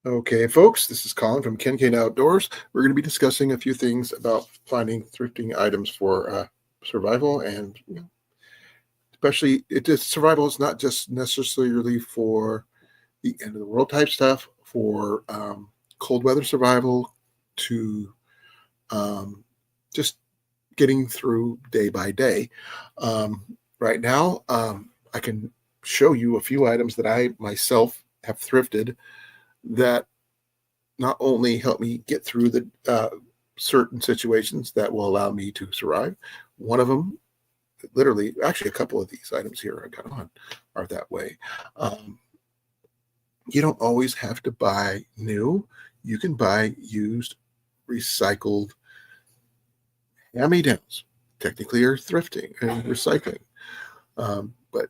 Okay, folks, this is Colin from Ken Outdoors. We're going to be discussing a few things about finding thrifting items for survival, and especially survival is not just necessarily for the end of the world type stuff, for cold weather survival to um, just getting through day by day. Um, right now, I can show you a few items that I myself have thrifted that not only help me get through the certain situations that will allow me to survive. One of them, literally, actually, a couple of these items here I got on are that way. Um, you don't always have to buy new. You can buy used, recycled hand-me-downs. Technically, are thrifting and recycling. But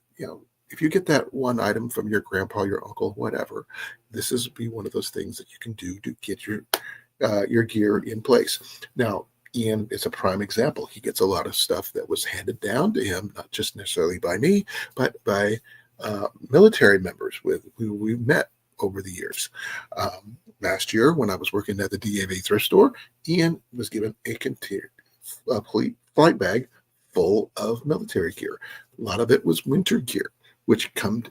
if you get that one item from your grandpa, your uncle, whatever, this is be one of those things that you can do to get your gear in place. Now, Ian is a prime example. He gets a lot of stuff that was handed down to him, not just necessarily by me, but by military members with who we met over the years. Last year, when I was working at the DAV thrift store, Ian was given a complete flight bag full of military gear. A lot of it was winter gear, which came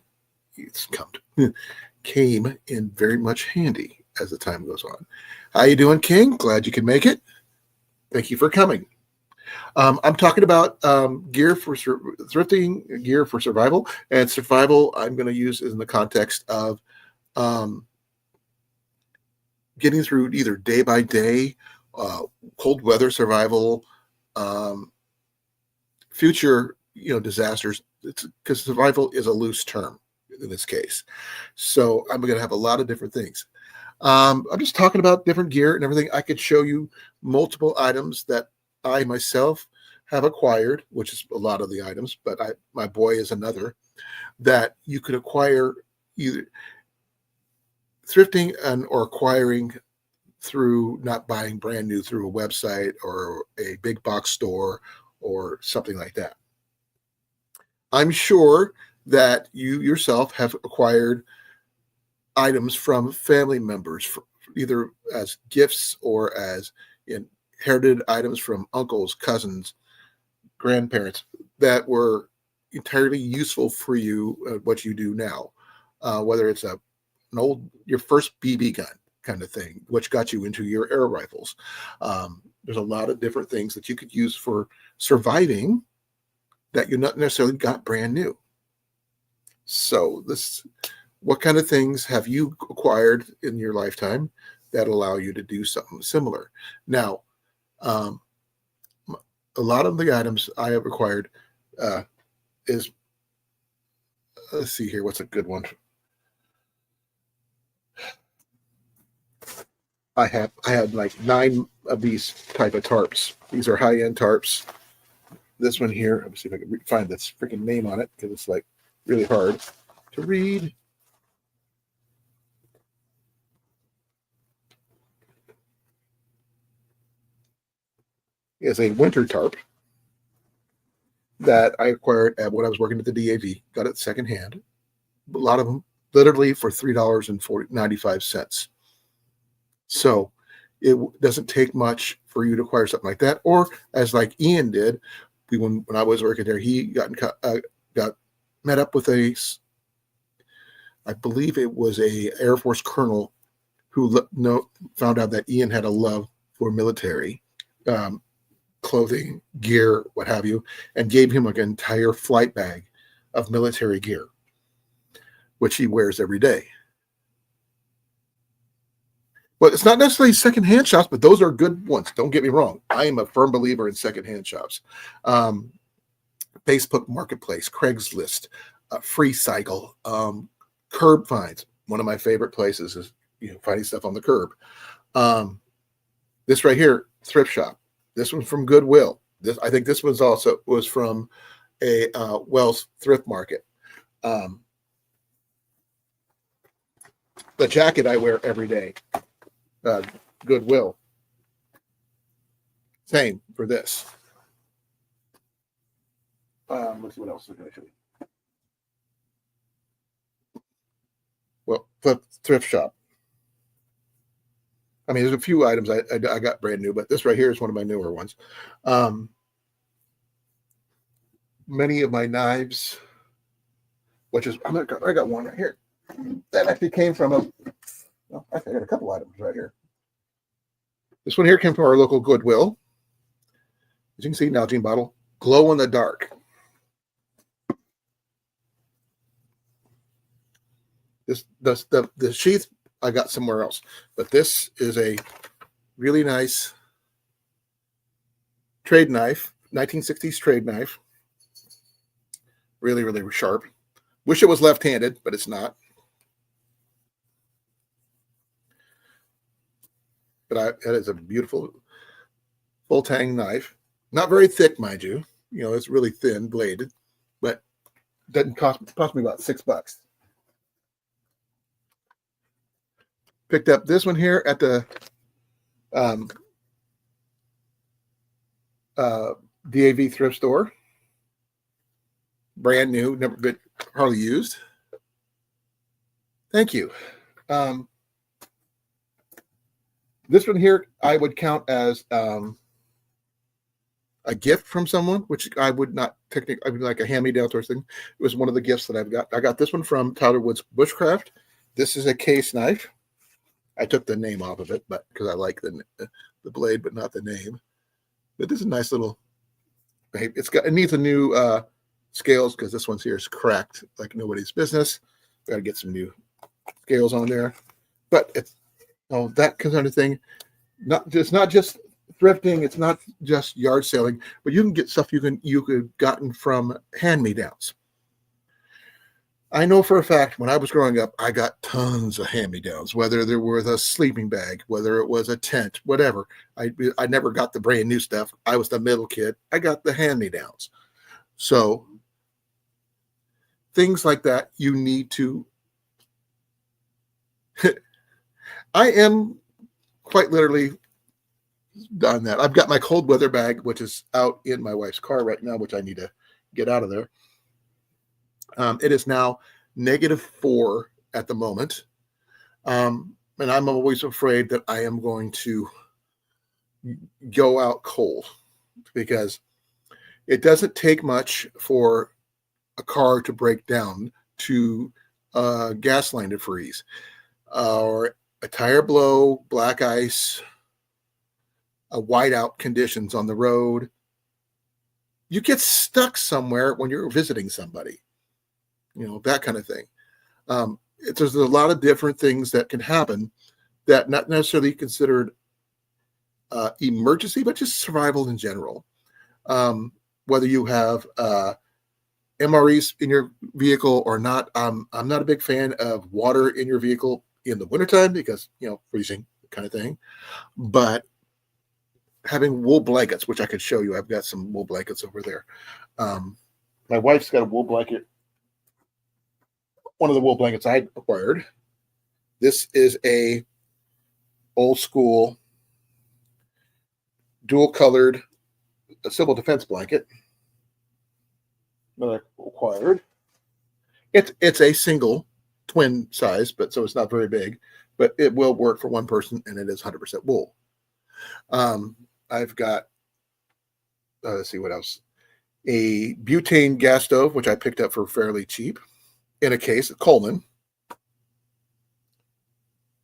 in very much handy as the time goes on. How you doing, King? Glad you could make it. Thank you for coming. I'm talking about gear for thrifting, gear for survival, and survival. I'm going to use in the context of um, getting through either day by day, cold weather survival, um, future disasters. It's because survival is a loose term in this case. So I'm going to have a lot of different things. I'm just talking about different gear and everything. I could show you multiple items that I myself have acquired, which is a lot of the items, but my boy is another that you could acquire either thrifting or acquiring through not buying brand new through a website or a big box store or something like that. I'm sure that you yourself have acquired items from family members, either as gifts or as inherited items from uncles, cousins, grandparents that were entirely useful for you, what you do now, whether it's your first BB gun kind of thing, which got you into your air rifles. There's a lot of different things that you could use for surviving that you not necessarily got brand new. So what kind of things have you acquired in your lifetime that allow you to do something similar? Now, a lot of the items I have acquired is, let's see here, what's a good one? I had like 9 of these type of tarps. These are high-end tarps. This one here, let me see if I can find this freaking name on it because it's like really hard to read. Is a winter tarp that I acquired when I was working at the DAV. Got it secondhand. A lot of them literally for $3.95. So it doesn't take much for you to acquire something like that. Or as like Ian did, when I was working there, he got met up with I believe it was a Air Force colonel who found out that Ian had a love for military clothing, gear, what have you, and gave him like an entire flight bag of military gear, which he wears every day. But it's not necessarily secondhand shops, but those are good ones. Don't get me wrong. I am a firm believer in secondhand shops. Facebook Marketplace, Craigslist, Free Cycle, Curb Finds. One of my favorite places is finding stuff on the curb. This right here, Thrift Shop. This one's from Goodwill. I think this was from a Wells Thrift Market. The jacket I wear every day, Goodwill. Same for this. Let's see what else I can show you. Well, Thrift Shop. I mean, there's a few items I got brand new, but this right here is one of my newer ones. Many of my knives, which is, I got one right here. That actually came from actually I got a couple items right here. This one here came from our local Goodwill. As you can see, Nalgene bottle, glow in the dark. The sheath I got somewhere else, but this is a really nice trade knife, 1960s trade knife. Really, really sharp. Wish it was left-handed, but it's not. But that is a beautiful full tang knife. Not very thick, mind you. You know, it's really thin bladed, but doesn't cost me about $6. Picked up this one here at the DAV thrift store. Brand new, never been hardly used. Thank you. This one here I would count as a gift from someone, which I would not technically, I mean, like a hand-me-down sort of thing. It was one of the gifts that I've got. I got this one from Tyler Woods Bushcraft. This is a case knife. I took the name off of it, but because I like the blade, but not the name. But this is a nice little. It needs a new scales because this one's here is cracked like nobody's business. Got to get some new scales on there. But it's that kind of thing. It's not just thrifting. It's not just yard selling, but you can get stuff you could gotten from hand-me-downs. I know for a fact when I was growing up, I got tons of hand-me-downs, whether there was a sleeping bag, whether it was a tent, whatever. I never got the brand new stuff. I was the middle kid. I got the hand-me-downs. So things like that, you need to. I am quite literally done that. I've got my cold weather bag, which is out in my wife's car right now, which I need to get out of there. It is now -4 at the moment. And I'm always afraid that I am going to go out cold because it doesn't take much for a car to break down to a gas line to freeze or a tire blow, black ice, a whiteout conditions on the road. You get stuck somewhere when you're visiting somebody. You know, that kind of thing. There's a lot of different things that can happen that not necessarily considered emergency, but just survival in general. Whether you have MREs in your vehicle or not, I'm not a big fan of water in your vehicle in the wintertime because, freezing kind of thing. But having wool blankets, which I could show you, I've got some wool blankets over there. My wife's got a wool blanket. One of the wool blankets I acquired. This is a old school dual colored civil defense blanket that I acquired. It's a single twin size, but so it's not very big, but it will work for one person and it is 100% wool. I've got, let's see what else. A butane gas stove, which I picked up for fairly cheap. In a case, a Colan.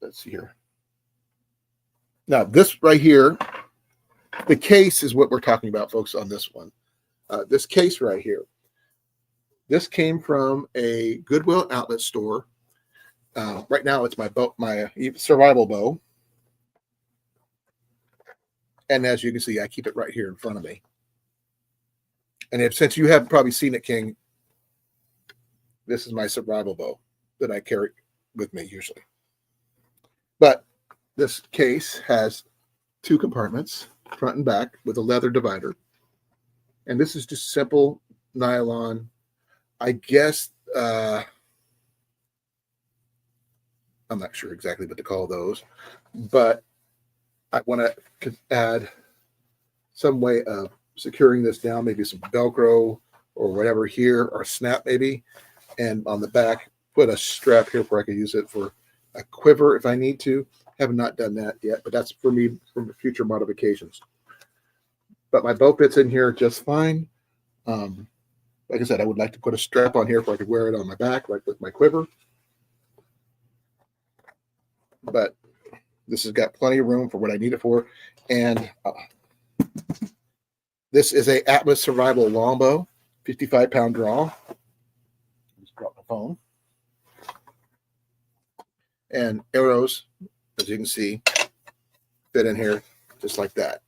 Let's see here. Now, this right here, the case is what we're talking about, folks, on this one. This case right here. This came from a Goodwill outlet store. Right now, it's my survival bow. And as you can see, I keep it right here in front of me. And since you haven't probably seen it, King, this is my survival bow that I carry with me usually. But this case has 2 compartments, front and back, with a leather divider. And this is just simple nylon. I guess, I'm not sure exactly what to call those, but I want to add some way of securing this down, maybe some Velcro or whatever here, or snap maybe. And on the back, put a strap here where I could use it for a quiver if I need to. Have not done that yet, but that's for me for future modifications. But my bow fits in here just fine. Like I said, I would like to put a strap on here so I could wear it on my back, like with my quiver. But this has got plenty of room for what I need it for. And this is a Atlas Survival longbow, 55-pound draw. Just drop my phone. And arrows, as you can see, fit in here just like that.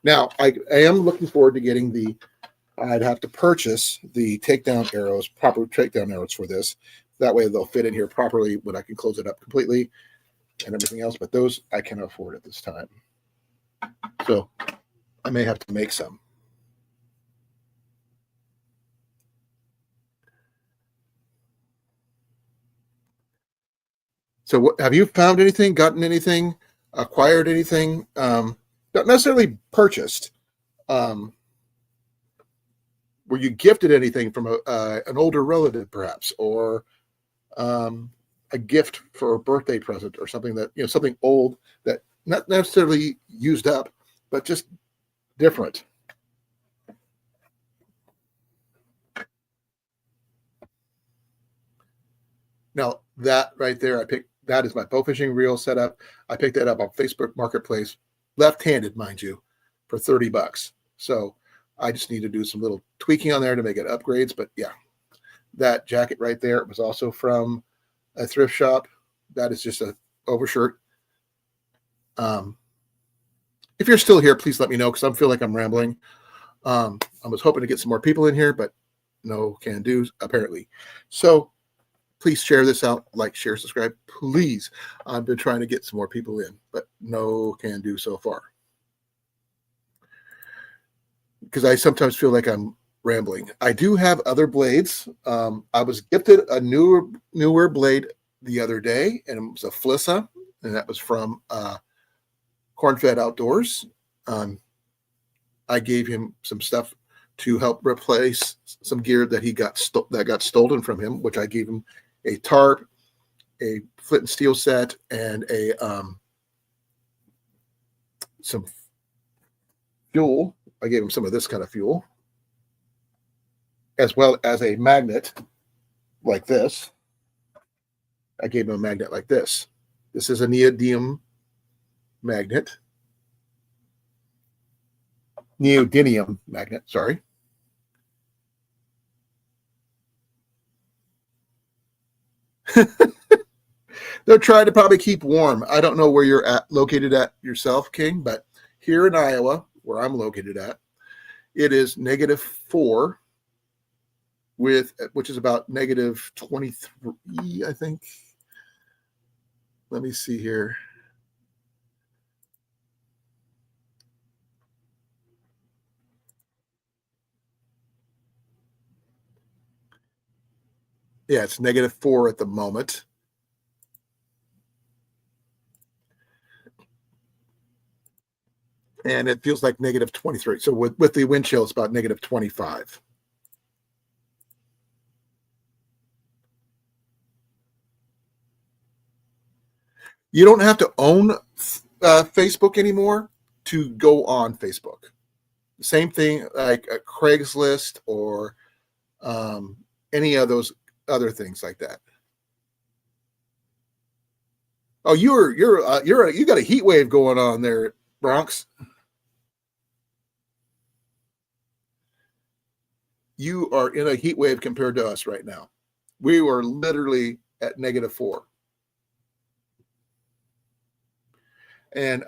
Now, I am looking forward to getting I'd have to purchase the takedown arrows, proper takedown arrows for this. That way they'll fit in here properly when I can close it up completely and everything else. But those I cannot afford at this time. So I may have to make some. So have you found anything, gotten anything, acquired anything? Not necessarily purchased. Were you gifted anything from an older relative, perhaps, or a gift for a birthday present, or something that something old that not necessarily used up, but just different? Now that right there, that is my bow fishing reel setup. I picked that up on Facebook Marketplace, left-handed, mind you, for $30. So I just need to do some little tweaking on there to make it upgrades. But yeah, that jacket right there was also from a thrift shop. That is just an overshirt. If you're still here, please let me know, because I feel like I'm rambling. I was hoping to get some more people in here, but no can do, apparently. So please share this out, like, share, subscribe, please. I've been trying to get some more people in, but no can do so far, because I sometimes feel like I'm rambling. I do have other blades. I was gifted a newer blade the other day, and it was a Flissa, and that was from Corn-Fed Outdoors. I gave him some stuff to help replace some gear that he got stolen from him, which I gave him a tarp, a flint and steel set, and a some fuel. I gave him some of this kind of fuel, as well as a magnet like this. I gave him a magnet like this. This is a neodymium magnet. Neodymium magnet, sorry. They're trying to probably keep warm. I don't know where you're located at yourself, King, but here in Iowa, where I'm located at, it is -4, which is about -23, I think. Let me see here. Yeah, it's -4 at the moment. And it feels like -23. So with the wind chill, it's about -25. You don't have to own Facebook anymore to go on Facebook. Same thing like a Craigslist or any of those other things like that. Oh, you got a heat wave going on there, Bronx. You are in a heat wave compared to us right now. We were literally at -4. And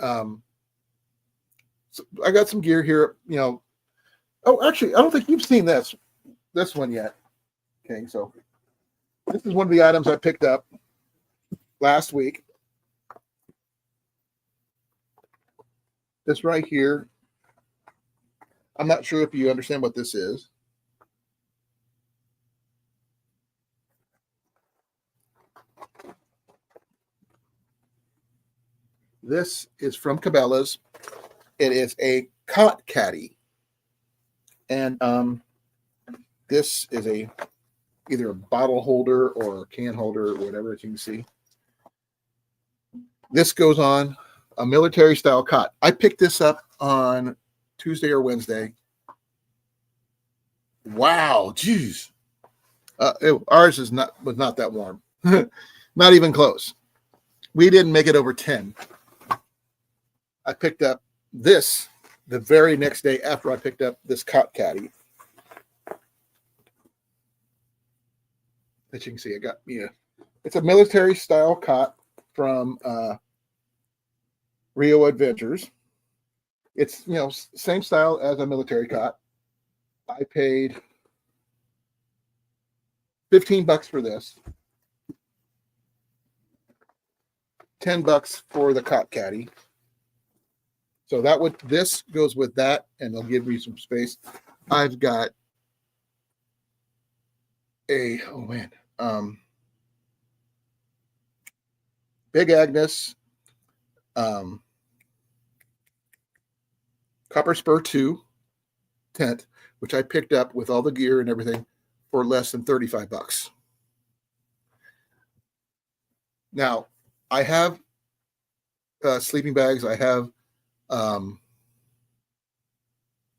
so I got some gear here, Oh, actually, I don't think you've seen this one yet. Okay, so this is one of the items I picked up last week. This right here. I'm not sure if you understand what this is. This is from Cabela's. It is a cot caddy. And this is either a bottle holder or a can holder or whatever, as you can see. This goes on a military style cot. I picked this up on Tuesday or Wednesday. Wow, geez. Ours was not that warm. Not even close. We didn't make it over 10. I picked up this the very next day after I picked up this cot caddy. As you can see, I got it's a military style cot from Rio Adventures. It's same style as a military cot. I paid $15 for this, $10 for the cot caddy. So this goes with that, and they'll give me some space. I've got a Big Agnes Copper Spur 2 tent, which I picked up with all the gear and everything for less than $35. Now, I have sleeping bags. I have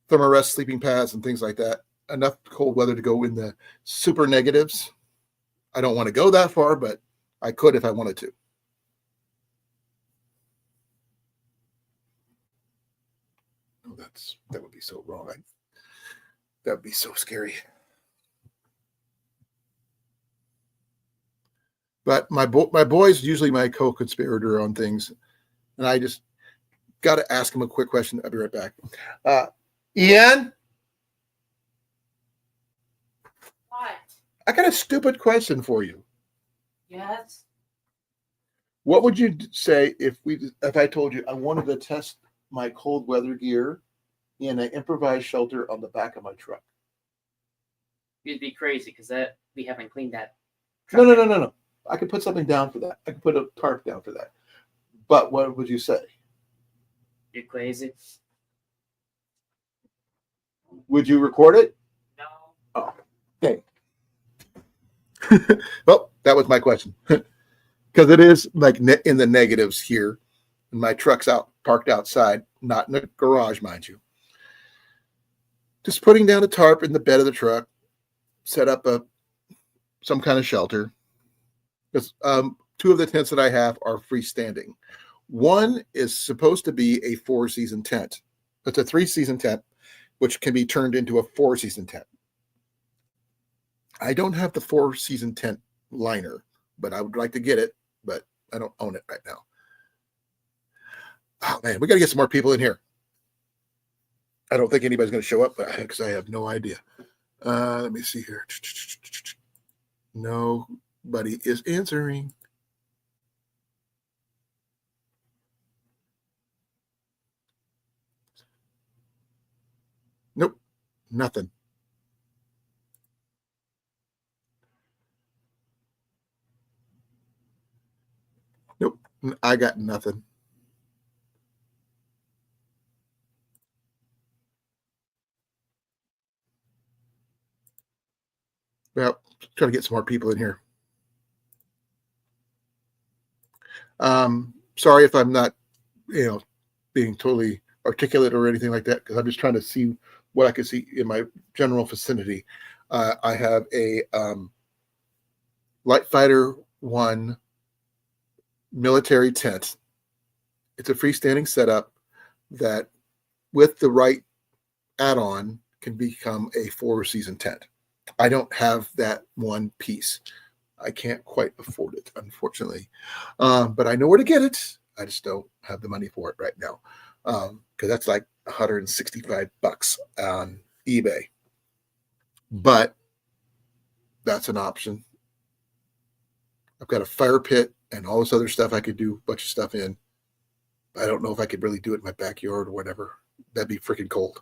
thermarest sleeping pads and things like that. Enough cold weather to go in the super negatives. I don't want to go that far, but I could if I wanted to. Oh, that would be so wrong. That would be so scary. But my boy's usually my co-conspirator on things, and I just got to ask him a quick question. I'll be right back. Ian? What? I got a stupid question for you. Yes. What would you say if I told you I wanted to test my cold weather gear in an improvised shelter on the back of my truck? You'd be crazy because we haven't cleaned that. No. I could put something down for that. I could put a tarp down for that. But what would you say? You're crazy. Would you record it? No. Oh, okay. Well, that was my question. Because it is like in the negatives here. And my truck's parked outside, not in the garage, mind you. Just putting down a tarp in the bed of the truck, set up some kind of shelter. Because two of the tents that I have are freestanding. One is supposed to be a 4-season tent. It's a 3-season tent, which can be turned into a 4-season tent. I don't have the 4-season tent liner, but I would like to get it, but I don't own it right now. Oh, man, we got to get some more people in here. I don't think anybody's going to show up because I have no idea. Let me see here. Nobody is answering. Nope, nothing. Nope, I got nothing. Well, try to get some more people in here. Sorry if I'm not, being totally articulate or anything like that, because I'm just trying to see what I can see in my general vicinity. I have a Light Fighter 1 military tent. It's a freestanding setup that, with the right add-on, can become a 4-season tent. I don't have that one piece. I can't quite afford it, unfortunately. But I know where to get it. I just don't have the money for it right now. Because that's like $165 on eBay. But that's an option. I've got a fire pit and all this other stuff I could do a bunch of stuff in. I don't know if I could really do it in my backyard or whatever. That'd be freaking cold.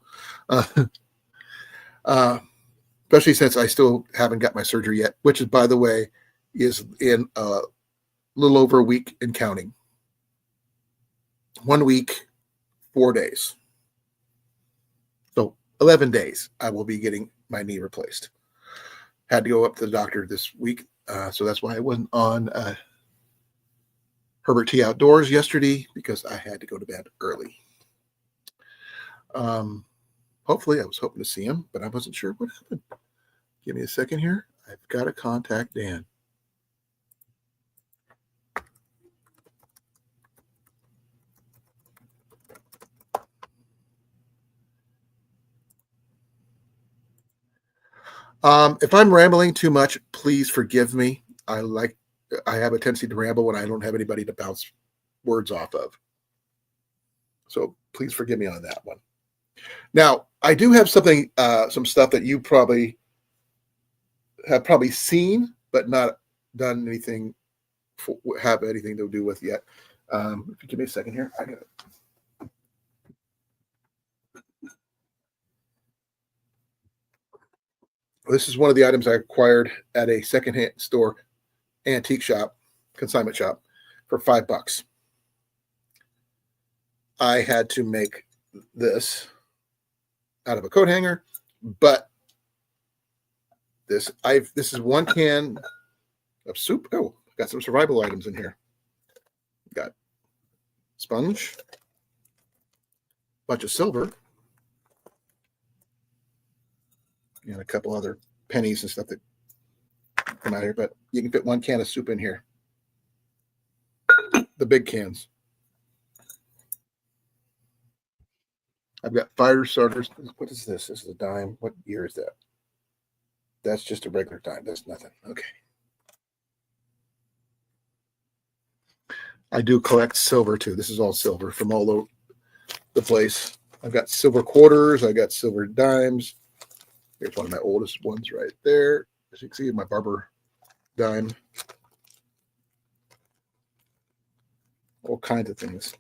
Especially since I still haven't got my surgery yet, which is, by the way, is in a little over a week and counting. 1 week, 4 days. So 11 days I will be getting my knee replaced. Had to go up to the doctor this week, so that's why I wasn't on Herbert T Outdoors yesterday because I had to go to bed early. Hopefully, I was hoping to see him, but I wasn't sure what happened. Give me a second here. I've got to contact Dan. If I'm rambling too much, please forgive me. I have a tendency to ramble when I don't have anybody to bounce words off of. So please forgive me on that one. Now, I do have something, some stuff that you have probably seen, but not done anything, have anything to do with yet. If you give me a second here, I got it. This is one of the items I acquired at a secondhand store, antique shop, consignment shop, for $5. I had to make this out of a coat hanger, but this is one can of soup. Oh, got some survival items in here. Got sponge, bunch of silver, and a couple other pennies and stuff that come out here, but you can fit one can of soup in here. The big cans. I've got fire starters. What is this? This is a dime. What year is that? That's just a regular dime. That's nothing. Okay. I do collect silver too. This is all silver from all over the place. I've got silver quarters. I got silver dimes. Here's one of my oldest ones right there. As you can see, my barber dime. All kinds of things.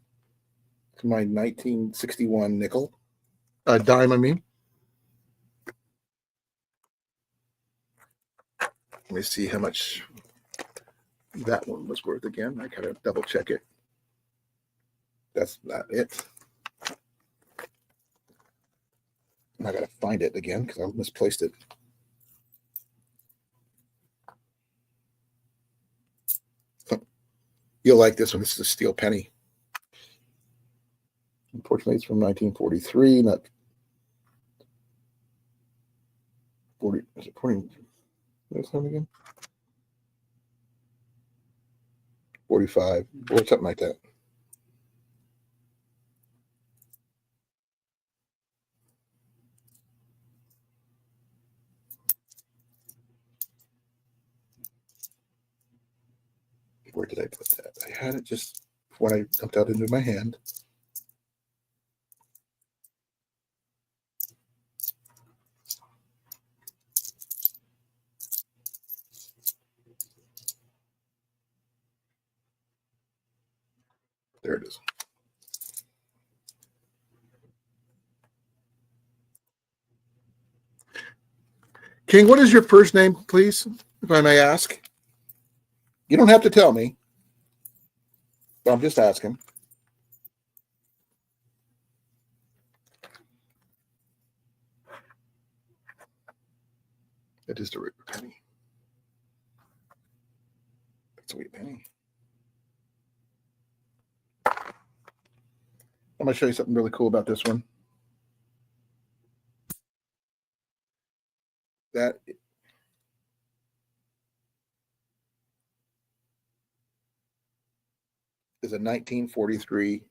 It's my 1961 nickel. Dime, I mean. Let me see how much that one was worth again. I gotta double check it. That's not it. I gotta find it again because I misplaced it. You'll like this one. This is a steel penny. Unfortunately, it's from 1943, not 40. Is it 40? What's that again? 45 or something like that. Where did I put that? I had it just when I dumped out into my hand. There it is. King, what is your first name, please, if I may ask? You don't have to tell me, but I'm just asking. It is the regular penny. Sweet penny. I'm going to show you something really cool about this one. That is a 1943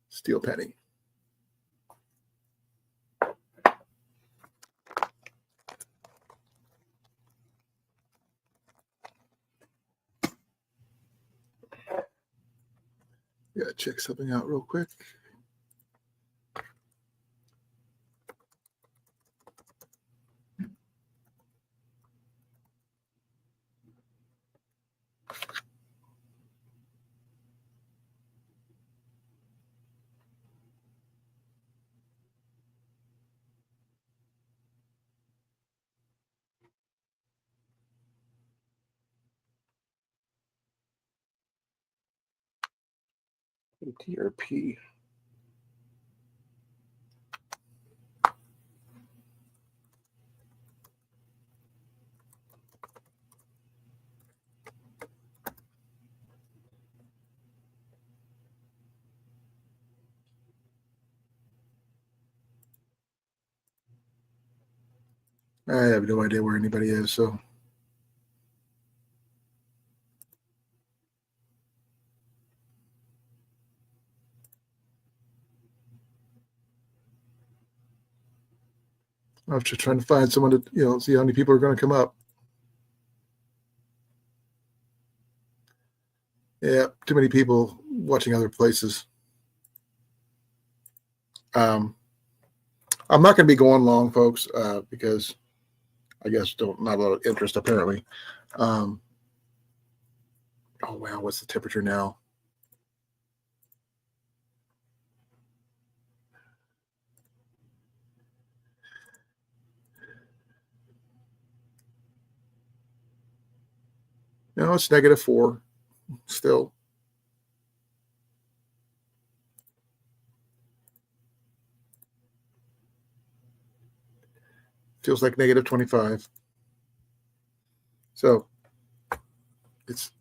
steel penny. Yeah, check something out real quick. T or P. I have no idea where anybody is, so. I was just trying to find someone to, see how many people are going to come up. Yeah, too many people watching other places. I'm not going to be going long, folks, because I guess not a lot of interest apparently. Oh wow, what's the temperature now? No, it's -4 still. Feels like -25. So it's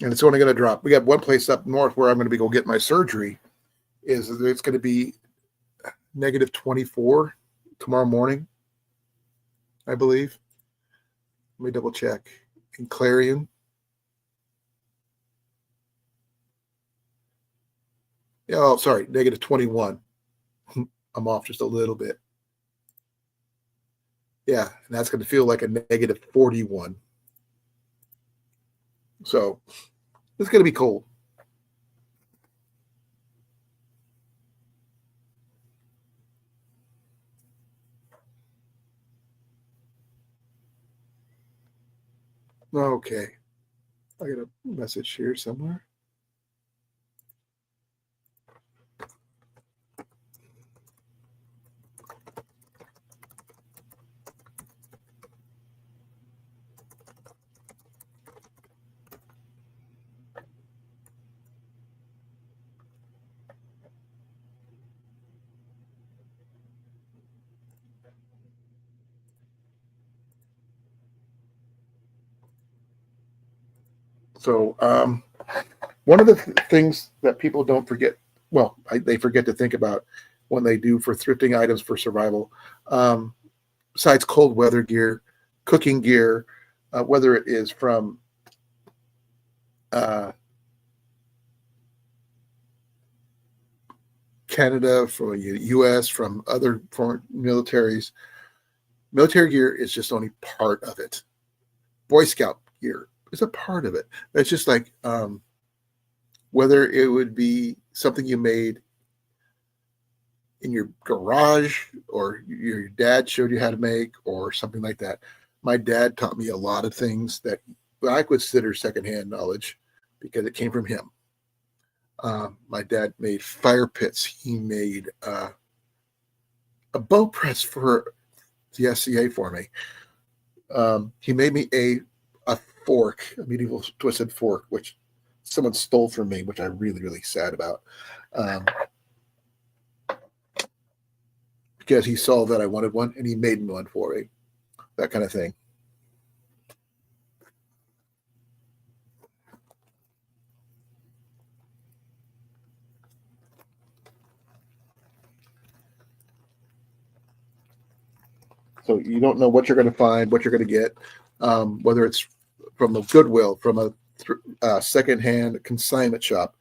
and it's only going to drop. We got one place up north where I'm going to be go get my surgery. It's going to be -24 tomorrow morning, I believe. Let me double check. In Clarion. Oh, sorry, -21. I'm off just a little bit. Yeah, and that's going to feel like a -41. So it's going to be cold. Okay. I got a message here somewhere. So one of the things that people don't forget, well, they forget to think about when they do for thrifting items for survival, besides cold weather gear, cooking gear, whether it is from uh, Canada, from U.S., from other foreign militaries. Military gear is just only part of it. Boy Scout gear is a part of it. It's just like whether it would be something you made in your garage or your dad showed you how to make or something like that. My dad taught me a lot of things that I consider secondhand knowledge because it came from him. My dad made fire pits. He made a bow press for the SCA for me. He made me a fork, a medieval twisted fork, which someone stole from me, which I'm really, really sad about. Um, because he saw that I wanted one and he made me one for me, that kind of thing. So you don't know what you're going to find, what you're going to get, whether it's from a Goodwill, from a secondhand consignment shop,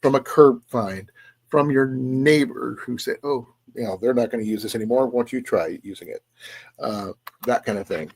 from a curb find, from your neighbor who said, "Oh, they're not going to use this anymore. Won't you try using it?" That kind of thing.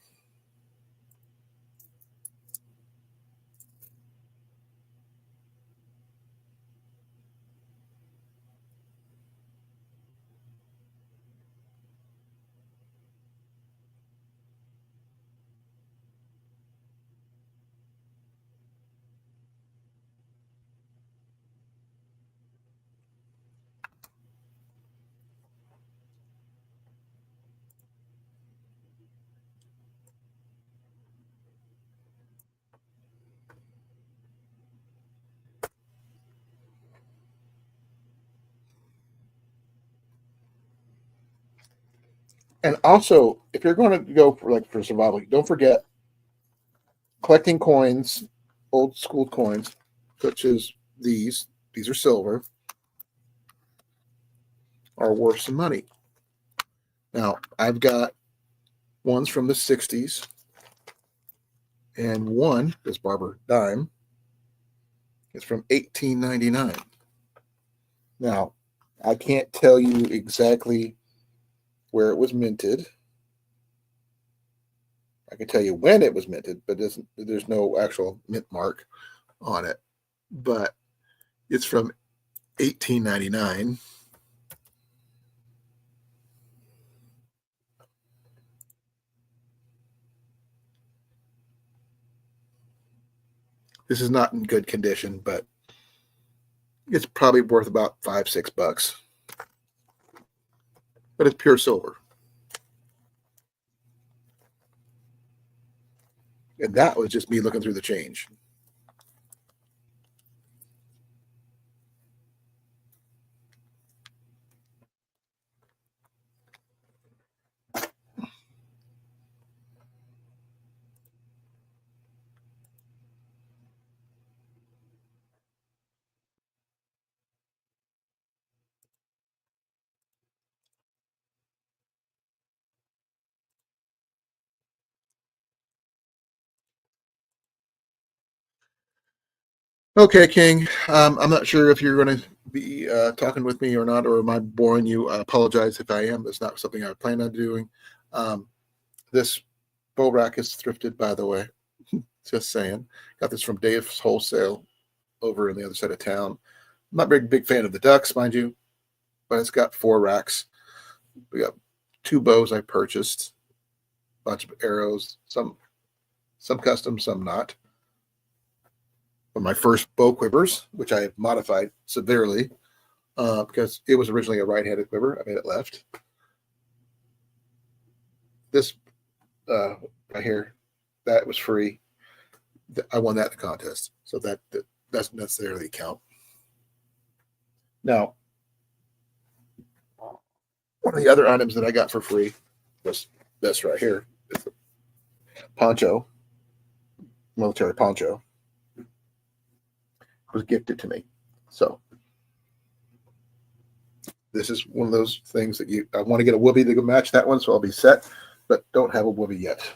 And also, if you're going to go for survival, don't forget collecting coins, old school coins, such as these. These are silver, are worth some money. Now, I've got ones from the 60s, and one, this Barber dime, is from 1899. Now, I can't tell you exactly where it was minted. I can tell you when it was minted, but there's no actual mint mark on it. But it's from 1899. This is not in good condition, but it's probably worth about $5-6. But it's pure silver. And that was just me looking through the change. Okay, King. I'm not sure if you're going to be talking with me or not, or am I boring you? I apologize if I am. That's not something I plan on doing. This bow rack is thrifted, by the way. Just saying. Got this from Dave's Wholesale over on the other side of town. I'm not a very big fan of the ducks, mind you, but it's got 4 racks. We got 2 bows I purchased, a bunch of arrows, some custom, some not. My first bow quivers, which I have modified severely because it was originally a right-handed quiver. I made it left. This right here, that was free. I won that in the contest, so that doesn't necessarily count. Now, one of the other items that I got for free was this right here. It's a poncho, military poncho. Was gifted to me. So this is one of those things that I want to get a whoopee to match that one, so I'll be set, but don't have a whoopee yet.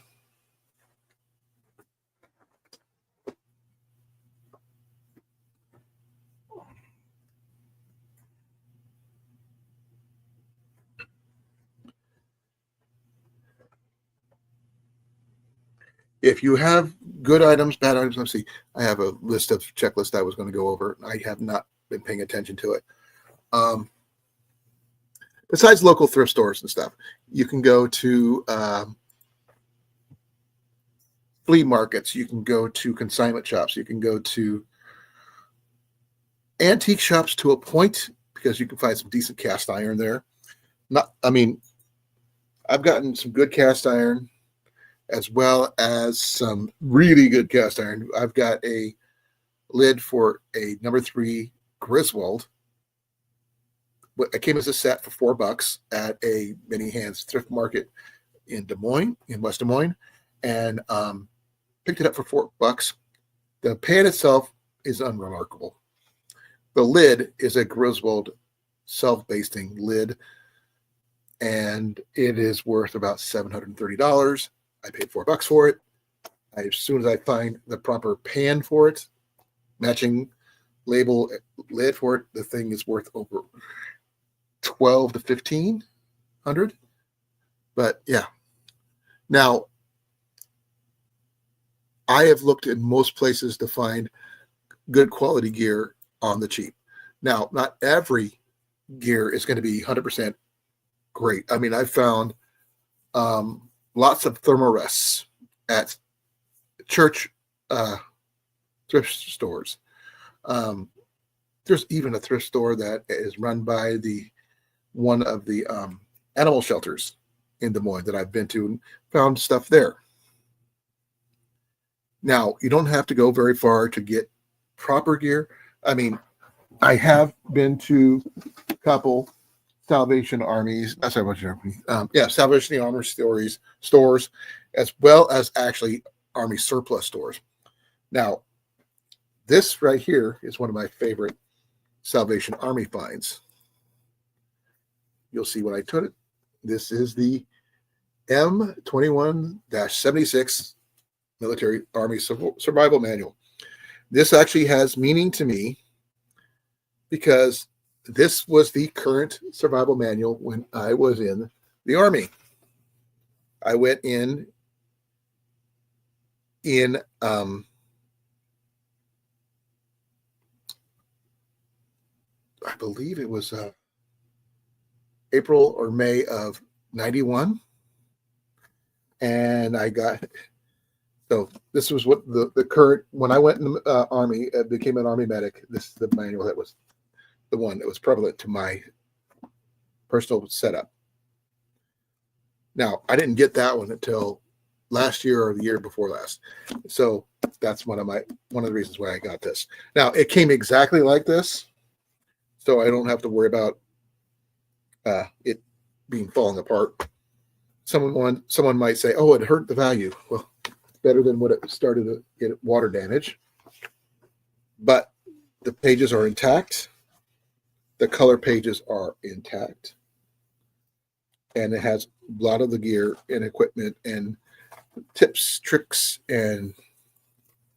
If you have good items, bad items, let's see. I have a list of checklist I was going to go over. I have not been paying attention to it. Besides local thrift stores and stuff, you can go to flea markets. You can go to consignment shops. You can go to antique shops to a point because you can find some decent cast iron there. I've gotten some good cast iron as well as some really good cast iron. I've got a lid for a number 3 Griswold. It came as a set for $4 at a Mini Hands thrift market in Des Moines, in West Des Moines, and picked it up for $4. The pan itself is unremarkable. The lid is a Griswold self-basting lid, and it is worth about $730. I paid $4 for it. As soon as I find the proper pan for it, matching label lid for it, the thing is worth over $1,200 to $1,500. But yeah. Now, I have looked in most places to find good quality gear on the cheap. Now, not every gear is going to be 100% great. I mean, I found lots of thermarests at church thrift stores. There's even a thrift store that is run by one of the animal shelters in Des Moines that I've been to and found stuff there. Now, you don't have to go very far to get proper gear. I mean, I have been to a couple Salvation Armies, not Salvation Army, Salvation Army stores, as well as actually Army surplus stores. Now, this right here is one of my favorite Salvation Army finds. You'll see when I took it. This is the M21-76 Military Army Survival Manual. This actually has meaning to me because this was the current survival manual when I was in the Army. I went in I believe it was April or May of 91. And so this was what the current, when I went in the Army, became an Army medic, this is the manual that was the one that was prevalent to my personal setup. Now, I didn't get that one until last year or the year before last. So that's one of the reasons why I got this. Now, it came exactly like this, so I don't have to worry about it being falling apart. Someone might say, "Oh, it hurt the value." Well, it's better than what it started to get water damage. But the pages are intact. The color pages are intact. And it has a lot of the gear and equipment and tips, tricks, and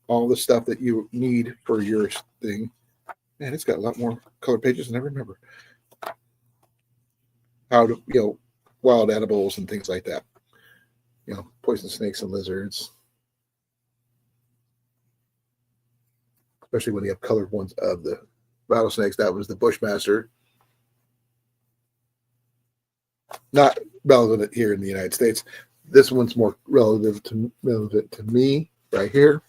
all the stuff that you need for your thing. Man, it's got a lot more color pages than I remember. How to, wild edibles and things like that. Poison snakes and lizards. Especially when you have colored ones of the rattlesnakes. That was the Bushmaster. Not relevant here in the United States. This one's more relevant to me right here.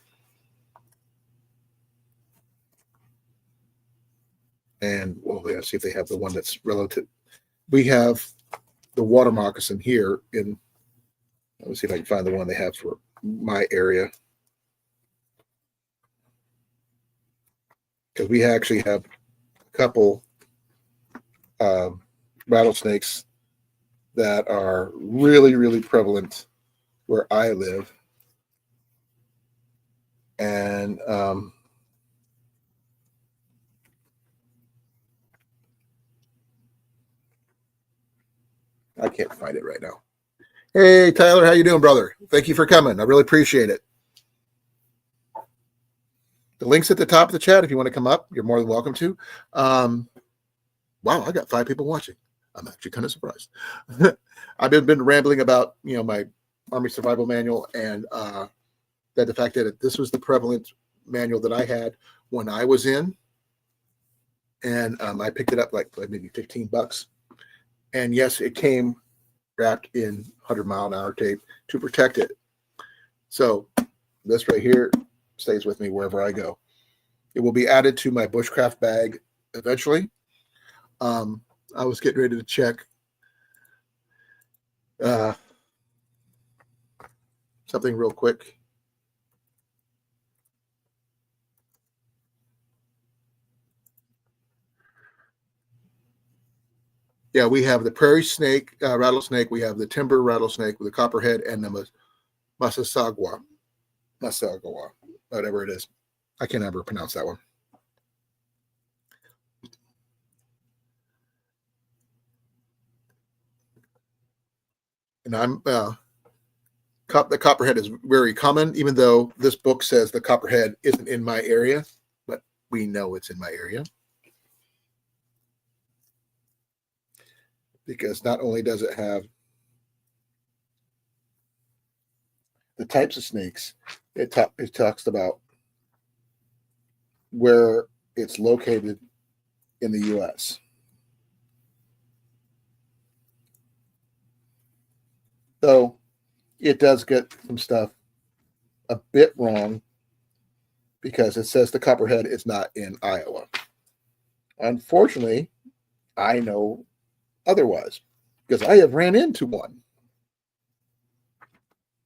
And let's see if they have the one that's relative. We have the water moccasin here in. Let me see if I can find the one they have for my area. Because we actually have a couple rattlesnakes that are really, really prevalent where I live. And I can't find it right now. Hey, Tyler, how you doing, brother? Thank you for coming. I really appreciate it. The link's at the top of the chat. If you want to come up, you're more than welcome to. Wow, I got 5 people watching. I'm actually kind of surprised. I've been rambling about, my Army Survival Manual and that the fact that this was the prevalent manual that I had when I was in. And I picked it up like maybe $15. And yes, it came wrapped in 100-mile-an-hour tape to protect it. So this right here stays with me wherever I go. It will be added to my bushcraft bag eventually. I was getting ready to check something real quick. Yeah, we have the prairie snake, rattlesnake. We have the timber rattlesnake with the copperhead and the Massasawa, whatever it is. I can't ever pronounce that one. And the copperhead is very common, even though this book says the copperhead isn't in my area, but we know it's in my area. Because not only does it have the types of snakes, it talks about where it's located in the U.S. So it does get some stuff a bit wrong because it says the copperhead is not in Iowa. Unfortunately, I know otherwise because I have ran into one.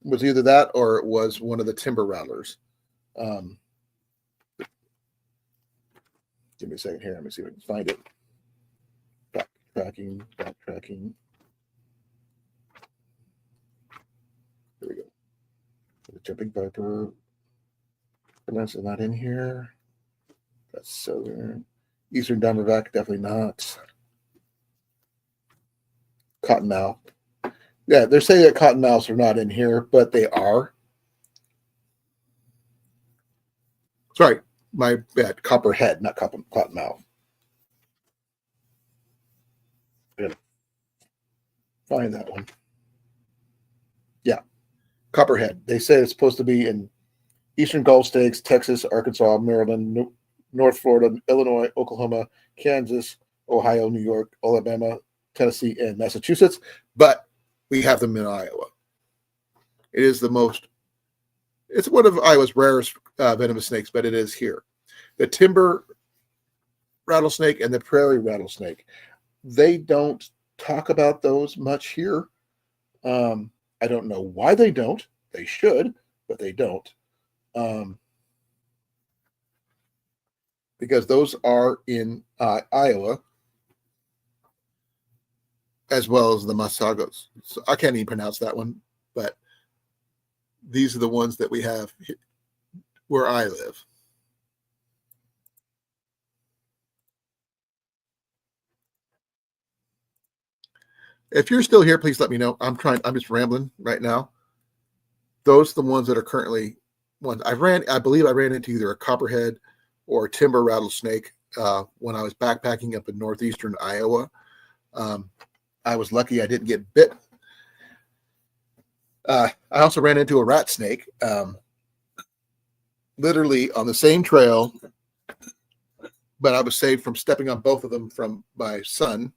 It was either that or it was one of the timber rattlers. Give me a second here. Let me see if I can find it. Backtracking. There we go. The Jumping Viper. That's not in here. That's Southern. Eastern Diamondback, definitely not. Cottonmouth. Yeah, they're saying that cottonmouths are not in here, but they are. Sorry, my bad. Copperhead, not cottonmouth. I gotta find that one. Yeah, Copperhead. They say it's supposed to be in Eastern Gulf States, Texas, Arkansas, Maryland, North Florida, Illinois, Oklahoma, Kansas, Ohio, New York, Alabama, Tennessee, and Massachusetts. But we have them in Iowa. It is it's one of Iowa's rarest venomous snakes, but it is here. The timber rattlesnake and the prairie rattlesnake. They don't talk about those much here. I don't know why they don't. They should, but they don't. Because those are in Iowa, as well as the Masagos. So I can't even pronounce that one, but these are the ones that we have where I live. If you're still here, please let me know. I'm just rambling right now. Those are the ones that are currently ones I believe I ran into either a copperhead or a timber rattlesnake when I was backpacking up in northeastern Iowa. I was lucky I didn't get bit. I also ran into a rat snake, literally on the same trail, but I was saved from stepping on both of them from my son.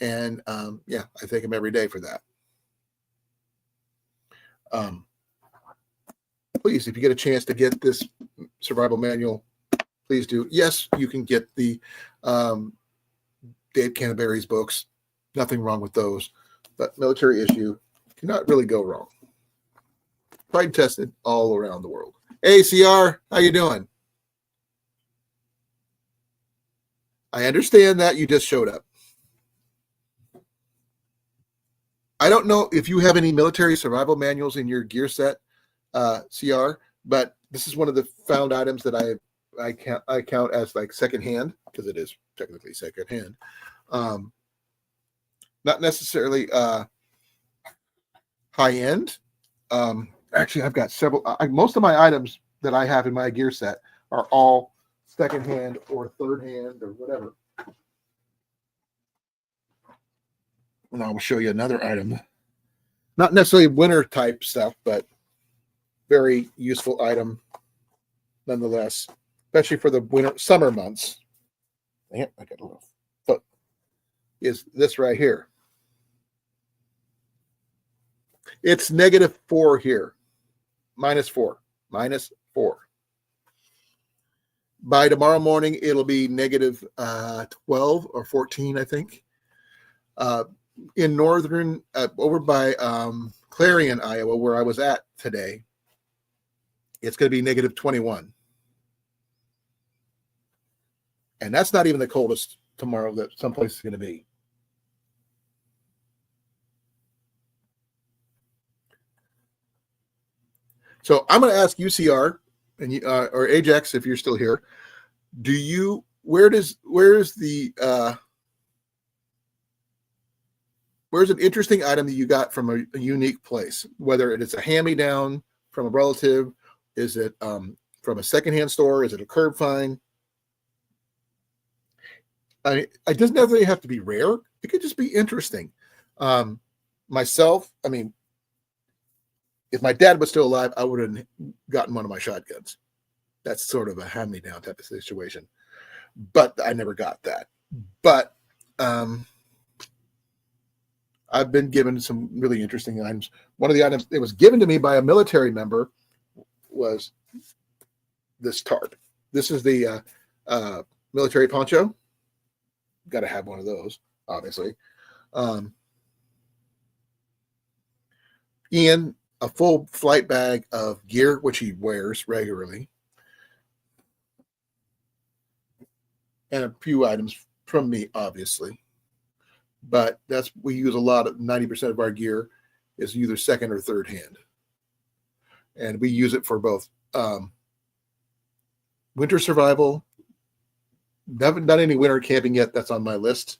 And yeah, I thank him every day for that. Please, if you get a chance to get this survival manual, please do. Yes, you can get the Dave Canterbury's books. Nothing wrong with those. But military issue cannot really go wrong. Tried and tested all around the world. Hey, CR, how you doing? I understand that you just showed up. I don't know if you have any military survival manuals in your gear set, CR, but this is one of the found items that I count as like secondhand, because it is technically secondhand. Not necessarily high end. Actually, I've got several. Most of my items that I have in my gear set are all secondhand or third hand or whatever. And I will show you another item. Not necessarily winter type stuff, but very useful item nonetheless, especially for the summer months. Damn, I got a little foot. Is this right here? It's -4 here. -4. -4. By tomorrow morning, it'll be -12 or 14, I think. In northern, over by Clarion, Iowa, where I was at today, it's going to be -21. And that's not even the coldest tomorrow that someplace is going to be. So I'm going to ask UCR and you, or Ajax, if you're still here, where's an interesting item that you got from a unique place, whether it is a hand-me-down from a relative, is it from a secondhand store, is it a curb find? It doesn't necessarily have to be rare. It could just be interesting. Myself, if my dad was still alive, I would have gotten one of my shotguns. That's sort of a hand-me-down type of situation. But I never got that. But I've been given some really interesting items. One of the items that was given to me by a military member was this tarp. This is the military poncho. Got to have one of those, obviously. Ian, a full flight bag of gear, which he wears regularly. And a few items from me, obviously. but we use a lot of 90% of our gear is either second or third hand. And we use it for both winter survival. Haven't done any winter camping yet. That's on my list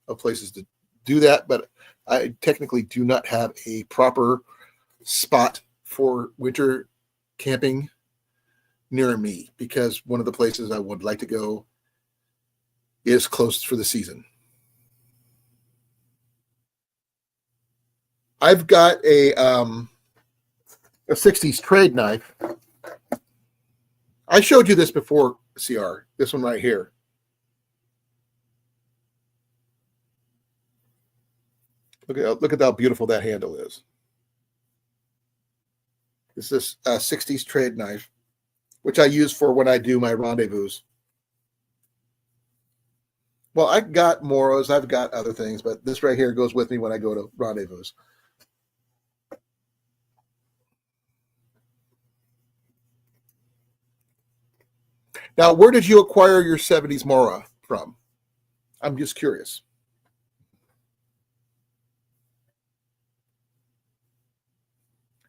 of places to do that, but I technically do not have a proper spot for winter camping near me, because one of the places I would like to go is closed for the season. I've got a 60s trade knife. I showed you this before, CR. This one right here. Look at how beautiful that handle is. This is a 60s trade knife, which I use for when I do my rendezvous. Well, I've got Moros, I've got other things, but this right here goes with me when I go to rendezvous. Now, where did you acquire your 70s Mora from? I'm just curious.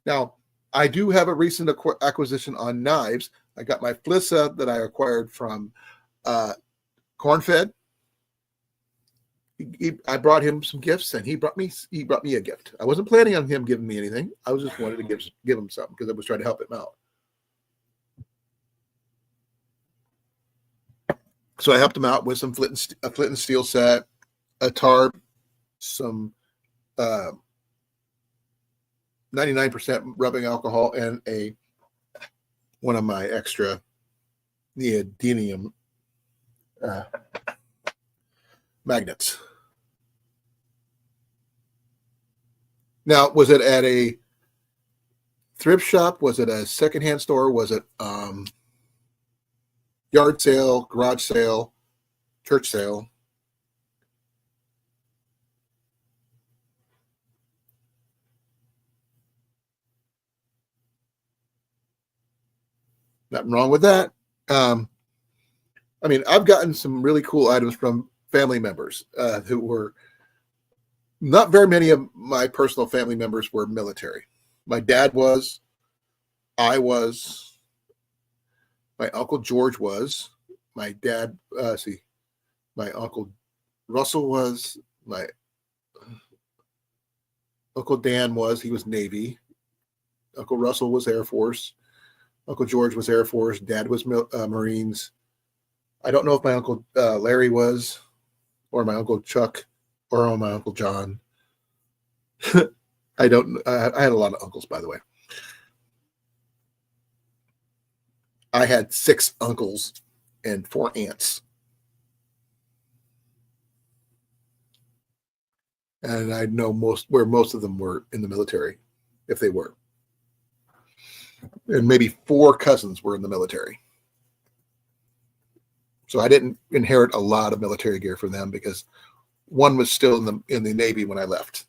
Now, I do have a recent acquisition on knives. I got my Flissa that I acquired from Cornfed. I brought him some gifts, and he brought me a gift. I wasn't planning on him giving me anything. I was just wanted to give him something because I was trying to help him out. So I helped him out with some a flint and steel set, a tarp, some 99% rubbing alcohol, and one of my extra neodymium magnets. Now, was it at a thrift shop? Was it a secondhand store? Was it yard sale, garage sale, church sale? Nothing wrong with that. I mean, I've gotten some really cool items from family members who were not very many of my personal family members were military. My dad was, I was, my Uncle George was, my dad, my Uncle Russell was, my Uncle Dan was, he was Navy. Uncle Russell was Air Force. Uncle George was Air Force. Dad was Marines. I don't know if my Uncle Larry was, or my Uncle Chuck, or my Uncle John. I don't. I had a lot of uncles, by the way. I had 6 uncles and 4 aunts, and I know most of them were in the military, if they were, and maybe 4 cousins were in the military. So I didn't inherit a lot of military gear from them because one was still in the Navy when I left.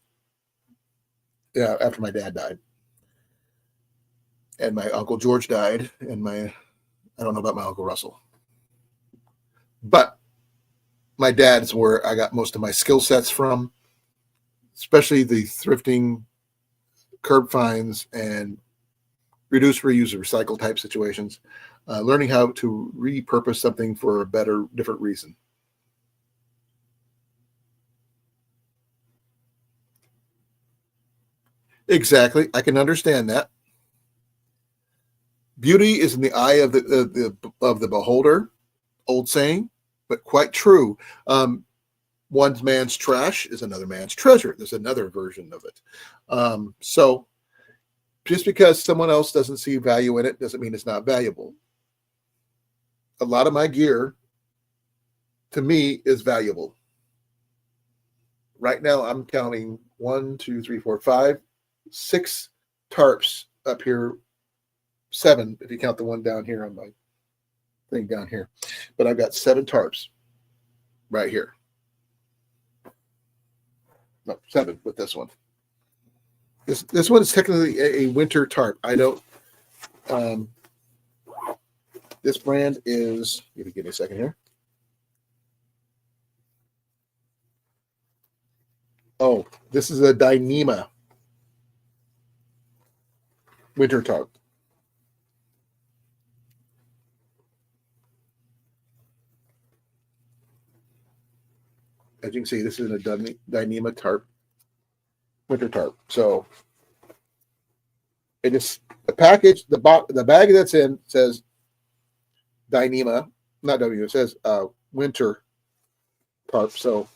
Yeah, after my dad died, and my Uncle George died, and I don't know about my Uncle Russell, but my dad's where I got most of my skill sets from, especially the thrifting, curb finds, and reduce, reuse, and recycle type situations. Learning how to repurpose something for a better, different reason. Exactly. I can understand that. Beauty is in the eye of the beholder, old saying, but quite true. One man's trash is another man's treasure. There's another version of it. So just because someone else doesn't see value in it doesn't mean it's not valuable. A lot of my gear, to me, is valuable. Right now, I'm counting 1, 2, 3, 4, 5, 6 tarps up here. 7, if you count the one down here on my thing down here. But I've got 7 tarps right here. No, 7 with this one. This one is technically a winter tarp. I don't. This brand is. Give me a second here. Oh, this is a Dyneema winter tarp. As you can see, this is a Dyneema tarp, winter tarp. So it is the package, the bag that's in says Dyneema, not W. It says winter tarp. So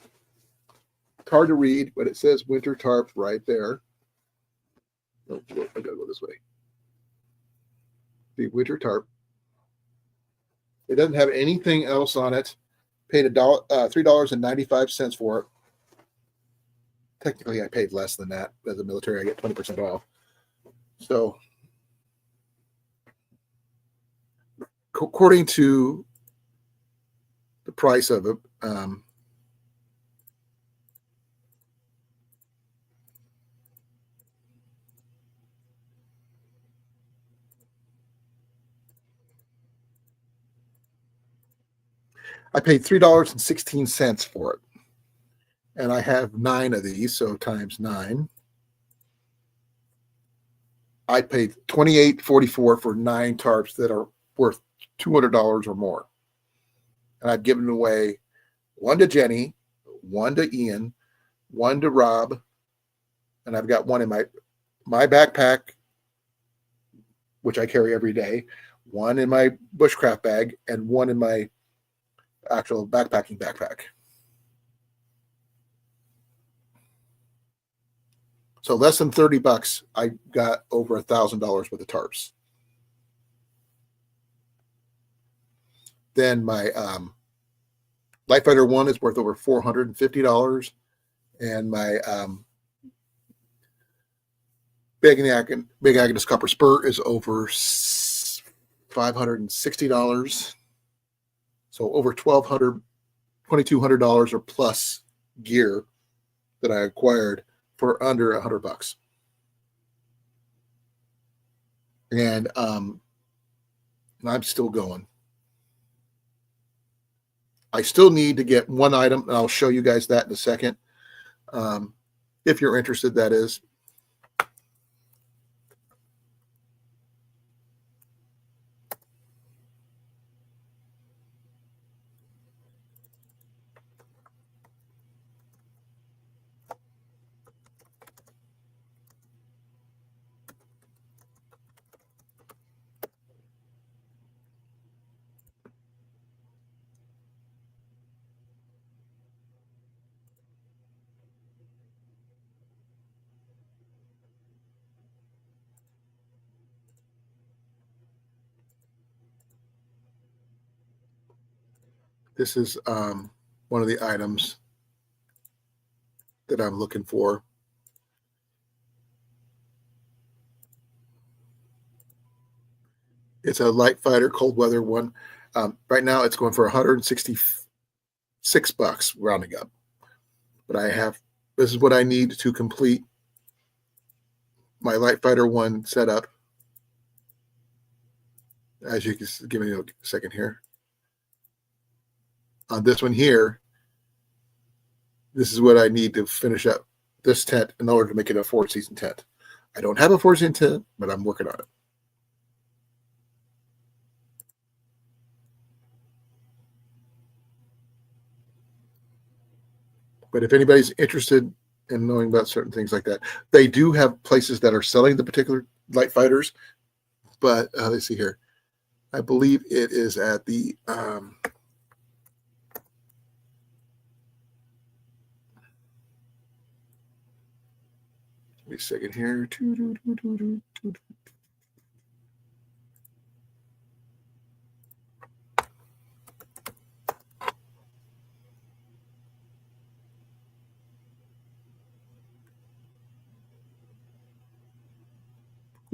it's hard to read, but it says winter tarp right there. Oh, I gotta go this way. The winter tarp. It doesn't have anything else on it. Paid $3.95 for it. Technically, I paid less than that. As a military, I get 20% off. So, according to the price of it, I paid $3.16 for it. And I have 9 of these, so times 9. I paid $28.44 for 9 tarps that are worth $200 or more. And I've given away 1 to Jenny, 1 to Ian, 1 to Rob, and I've got 1 in my backpack, which I carry every day, 1 in my bushcraft bag, and 1 in my actual backpacking backpack. So less than $30, I got over $1,000 worth of tarps. Then my Light Fighter 1 is worth over $450, and my Big Agnes Copper Spur is over $560. So over $2,200 or plus gear that I acquired for under $100. And I'm still going. I still need to get 1 item, and I'll show you guys that in a second. If you're interested, that is. This is one of the items that I'm looking for. It's a Light Fighter cold weather one. Right now it's going for $166 rounding up. But this is what I need to complete my Light Fighter 1 setup. As you can give me a second here. On this one here, this is what I need to finish up this tent in order to make it a 4-season tent. I don't have a 4-season tent, but I'm working on it. But if anybody's interested in knowing about certain things like that, they do have places that are selling the particular Light Fighters. But let's see here. I believe it is at the wait a second here.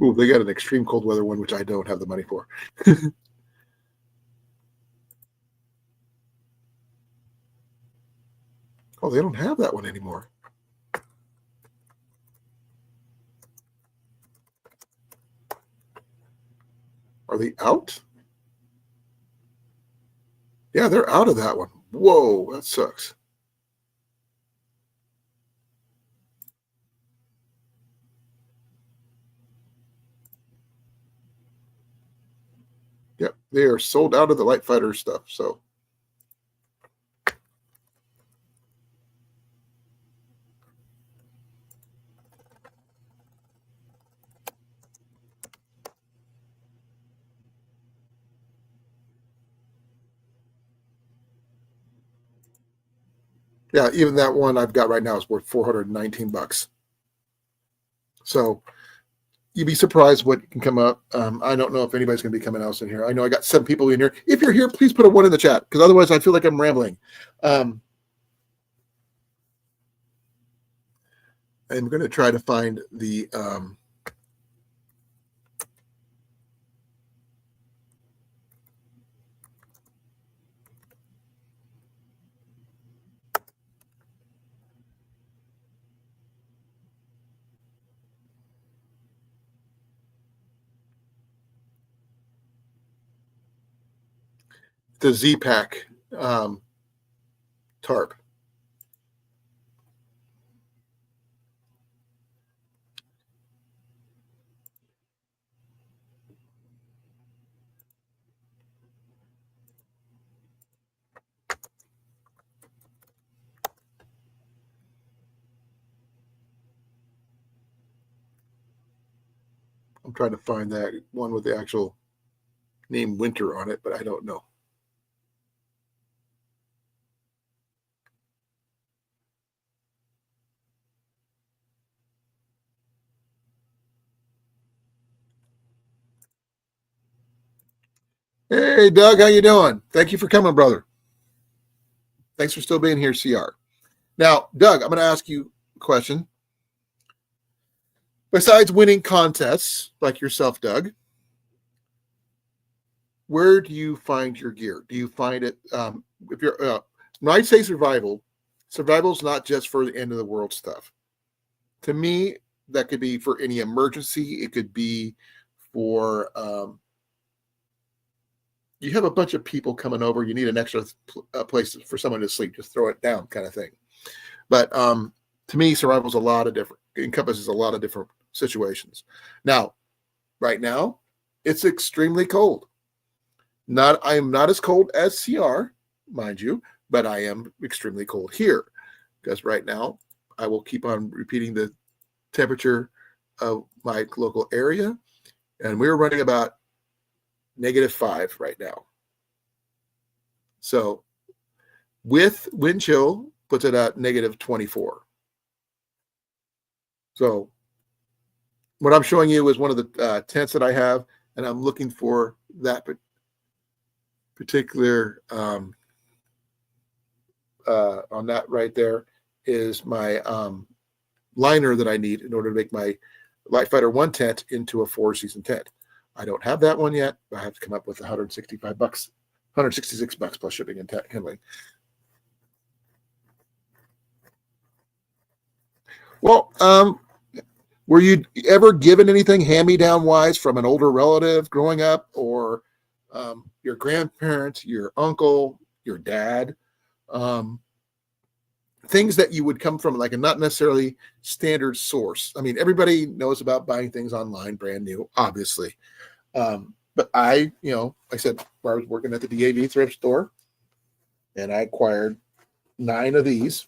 Ooh, they got an extreme cold weather one, which I don't have the money for. Oh, they don't have that one anymore. Are they out? Yeah, they're out of that one. Whoa, that sucks. Yep, they are sold out of the light fighter stuff. So yeah, even that one I've got right now is worth $419. So you'd be surprised what can come up. I don't know if anybody's going to be coming else in here. I know I got 7 people in here. If you're here, please put a 1 in the chat, because otherwise I feel like I'm rambling. I'm going to try to find the Z-Pack tarp. I'm trying to find that one with the actual name Winter on it, but I don't know. Hey, Doug, how you doing? Thank you for coming, brother. Thanks for still being here, CR. Now, Doug, I'm going to ask you a question. Besides winning contests like yourself, Doug, where do you find your gear? Do you find it, if you're, when I say survival is not just for the end of the world stuff. To me, that could be for any emergency. It could be for, you have a bunch of people coming over. You need an extra place for someone to sleep. Just throw it down, kind of thing. But to me, survival is encompasses a lot of different situations. Now, right now, it's extremely cold. I am not as cold as CR, mind you, but I am extremely cold here, because right now I will keep on repeating the temperature of my local area, and we're running about -5 right now. So with wind chill puts it at -24. So what I'm showing you is one of the tents that I have, and I'm looking for that particular on that right there is my liner that I need in order to make my Light Fighter 1 tent into a 4-season tent. I don't have that one yet. I have to come up with $165, $166 plus shipping and handling. Well, were you ever given anything hand-me-down wise from an older relative growing up, or your grandparents, your uncle, your dad? Things that you would come from like a not necessarily standard source. I mean, everybody knows about buying things online, brand new, obviously. But I said, I was working at the DAV thrift store, and I acquired 9 of these.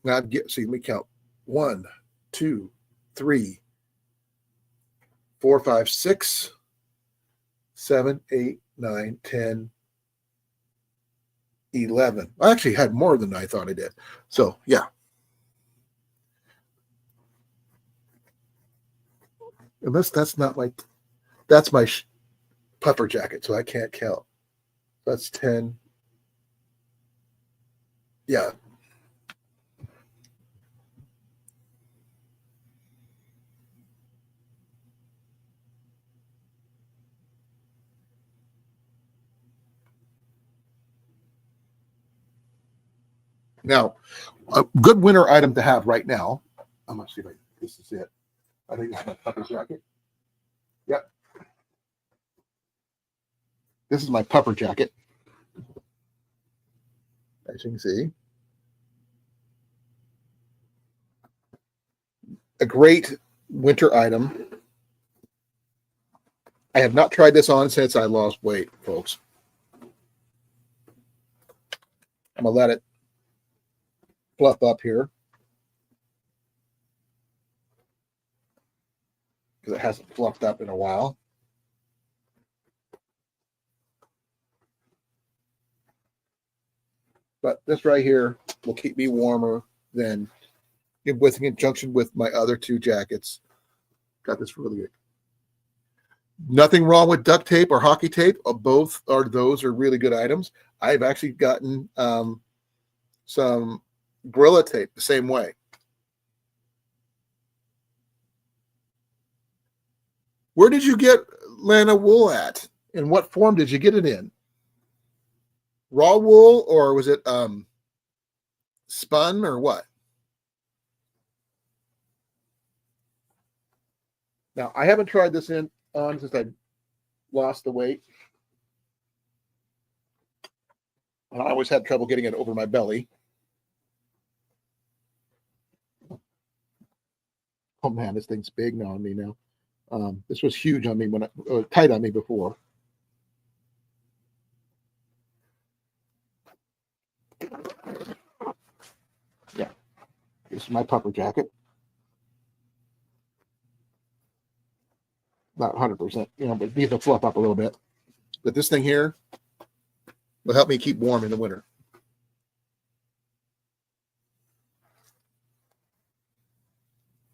Now, let me count. 1, 2, 3, 4, 5, 6, 7, 8, 9, 10, 11. I actually had more than I thought I did. So, yeah. Unless that's my puffer jacket, so I can't count. That's 10. Yeah. Now, a good winter item to have right now. I'm going to see if this is it. I think it's my puffer jacket. Yep. This is my puffer jacket. As you can see. A great winter item I have not tried this on since I lost weight, folks. I'm going to let it fluff up here because it hasn't fluffed up in a while. But this right here will keep me warmer than in conjunction with my other two jackets. Got this really good. Nothing wrong with duct tape or hockey tape. Those are really good items. I've actually gotten some Gorilla tape the same way. Where did you get Lana wool at? In what form did you get it in? Raw wool, or was it spun, or what? Now, I haven't tried this on since I lost the weight. And I always had trouble getting it over my belly. Oh man, this thing's big now on me now. This was huge on me when tight on me before. Yeah, this is my puffer jacket. Not 100%, but it needs to fluff up a little bit. But this thing here will help me keep warm in the winter.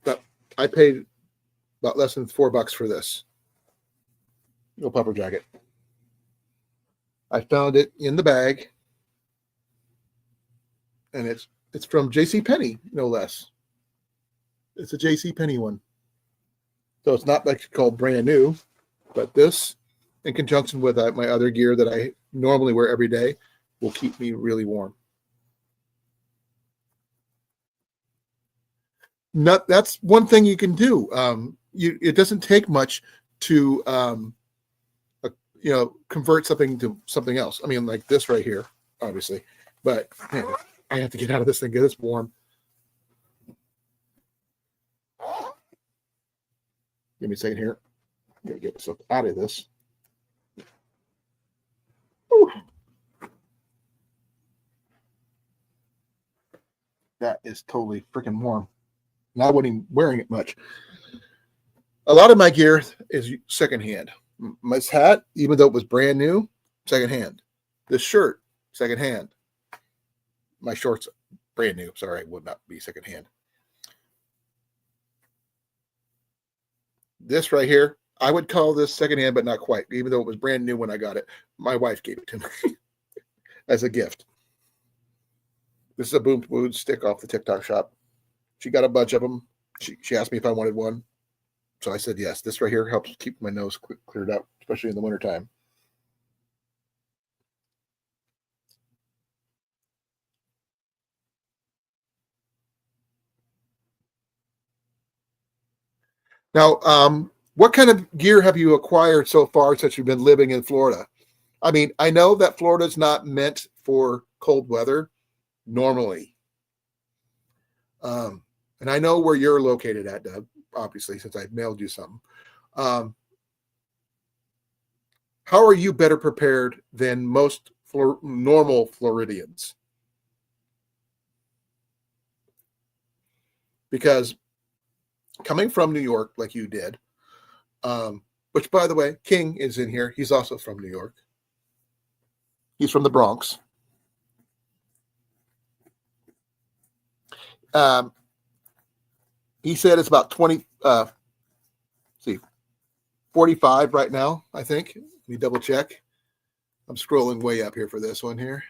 But I paid about less than $4 for this. No puffer jacket. I found it in the bag, and it's from JCPenney, no less. It's a JCPenney one. So it's not like called brand new, but this, in conjunction with my other gear that I normally wear every day, will keep me really warm. That's one thing you can do. It doesn't take much to convert something to something else. I mean, like this right here, obviously, but man, I have to get out of this thing, get this warm. Give me a second here. I'm gonna get myself out of this. Whew. That is totally freaking warm. And I wasn't even wearing it much. A lot of my gear is secondhand. My hat, even though it was brand new, secondhand. This shirt, secondhand. My shorts, brand new. Sorry, would not be secondhand. This right here, I would call this secondhand, but not quite, even though it was brand new when I got it. My wife gave it to me as a gift. This is a Boom Boom stick off the TikTok shop. She got a bunch of them. She asked me if I wanted one. So I said yes. This right here helps keep my nose cleared up, especially in the wintertime. Now, what kind of gear have you acquired so far since you've been living in Florida? I mean, I know that Florida is not meant for cold weather normally. And I know where you're located at, Doug, obviously, since I mailed you something. How are you better prepared than most normal Floridians? Because coming from New York like you did, which, by the way, King is in here. He's also from New York. He's from the Bronx. He said it's about 45 right now, I think. Let me double check. I'm scrolling way up here for this one here.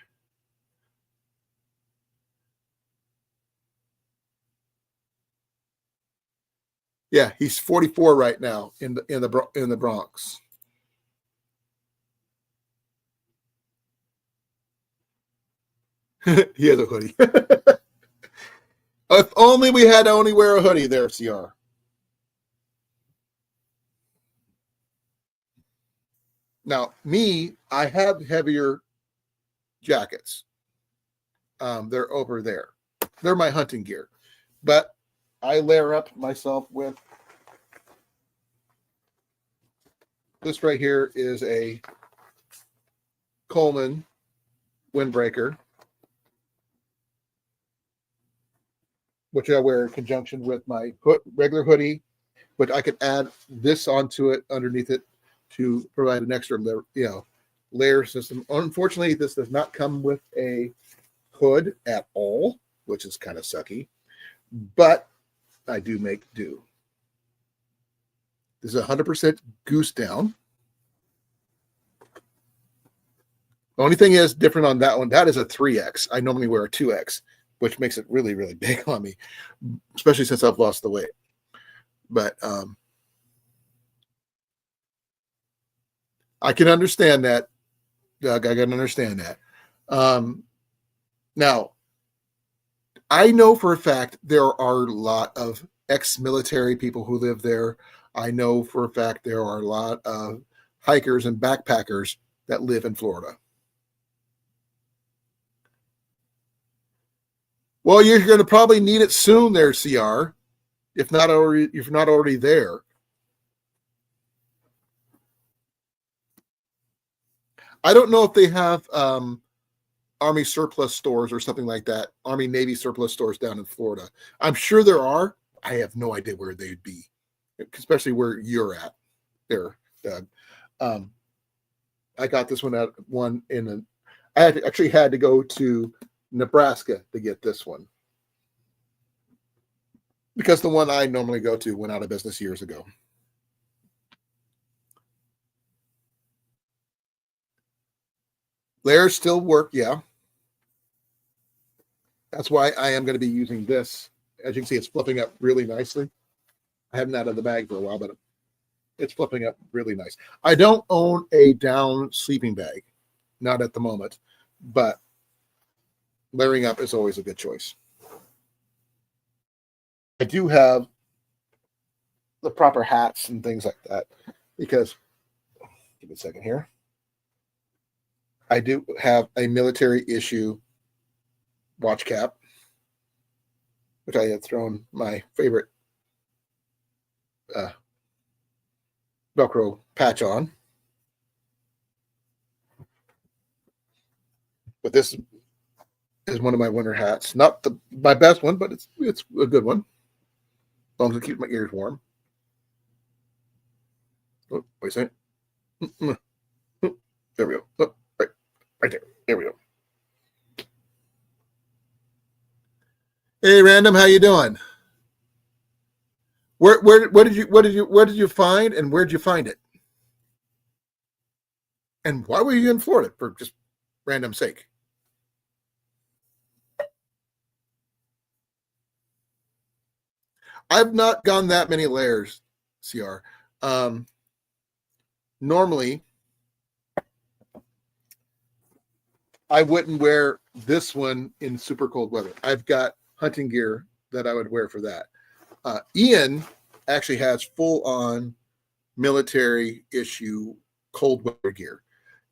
Yeah, he's 44 right now in the Bronx. He has a hoodie. If only we had to only wear a hoodie there, CR. Now, me, I have heavier jackets. They're over there. They're my hunting gear. But I layer up myself with This right here is a Coleman windbreaker, which I wear in conjunction with my regular hoodie, but I could add this onto it underneath it to provide an extra layer system. Unfortunately, this does not come with a hood at all, which is kind of sucky, but I do make do. This is 100% goose down. The only thing is different on that one. That is a 3X. I normally wear a 2X, which makes it really, really big on me, especially since I've lost the weight. But I can understand that, Doug. I can understand that. Now, I know for a fact there are a lot of ex-military people who live there. I know for a fact there are a lot of hikers and backpackers that live in Florida. Well, you're going to probably need it soon there, CR, if not already there. I don't know if they have Army surplus stores or something like that, Army Navy surplus stores down in Florida. I'm sure there are. I have no idea where they'd be, especially where you're at there, Doug. I got this one I actually had to go to Nebraska to get this one because the one I normally go to went out of business years ago. Layers still work, yeah. That's why I am going to be using this. As you can see, it's flipping up really nicely. I haven't had it in the bag for a while, but it's flipping up really nice. I don't own a down sleeping bag, not at the moment, but layering up is always a good choice. I do have the proper hats and things like that because, give me a second here. I do have a military issue watch cap, which I had thrown my favorite Velcro patch on. But this is one of my winter hats. Not my best one, but it's a good one. As long as it keeps my ears warm. Oh, wait a second. There we go. Oh, right there. There we go. Hey, Random, how you doing? Where did you find, and where did you find it? And why were you in Florida for just random sake? I've not gone that many layers, CR. Normally, I wouldn't wear this one in super cold weather. I've got hunting gear that I would wear for that. Ian actually has full-on military issue cold weather gear,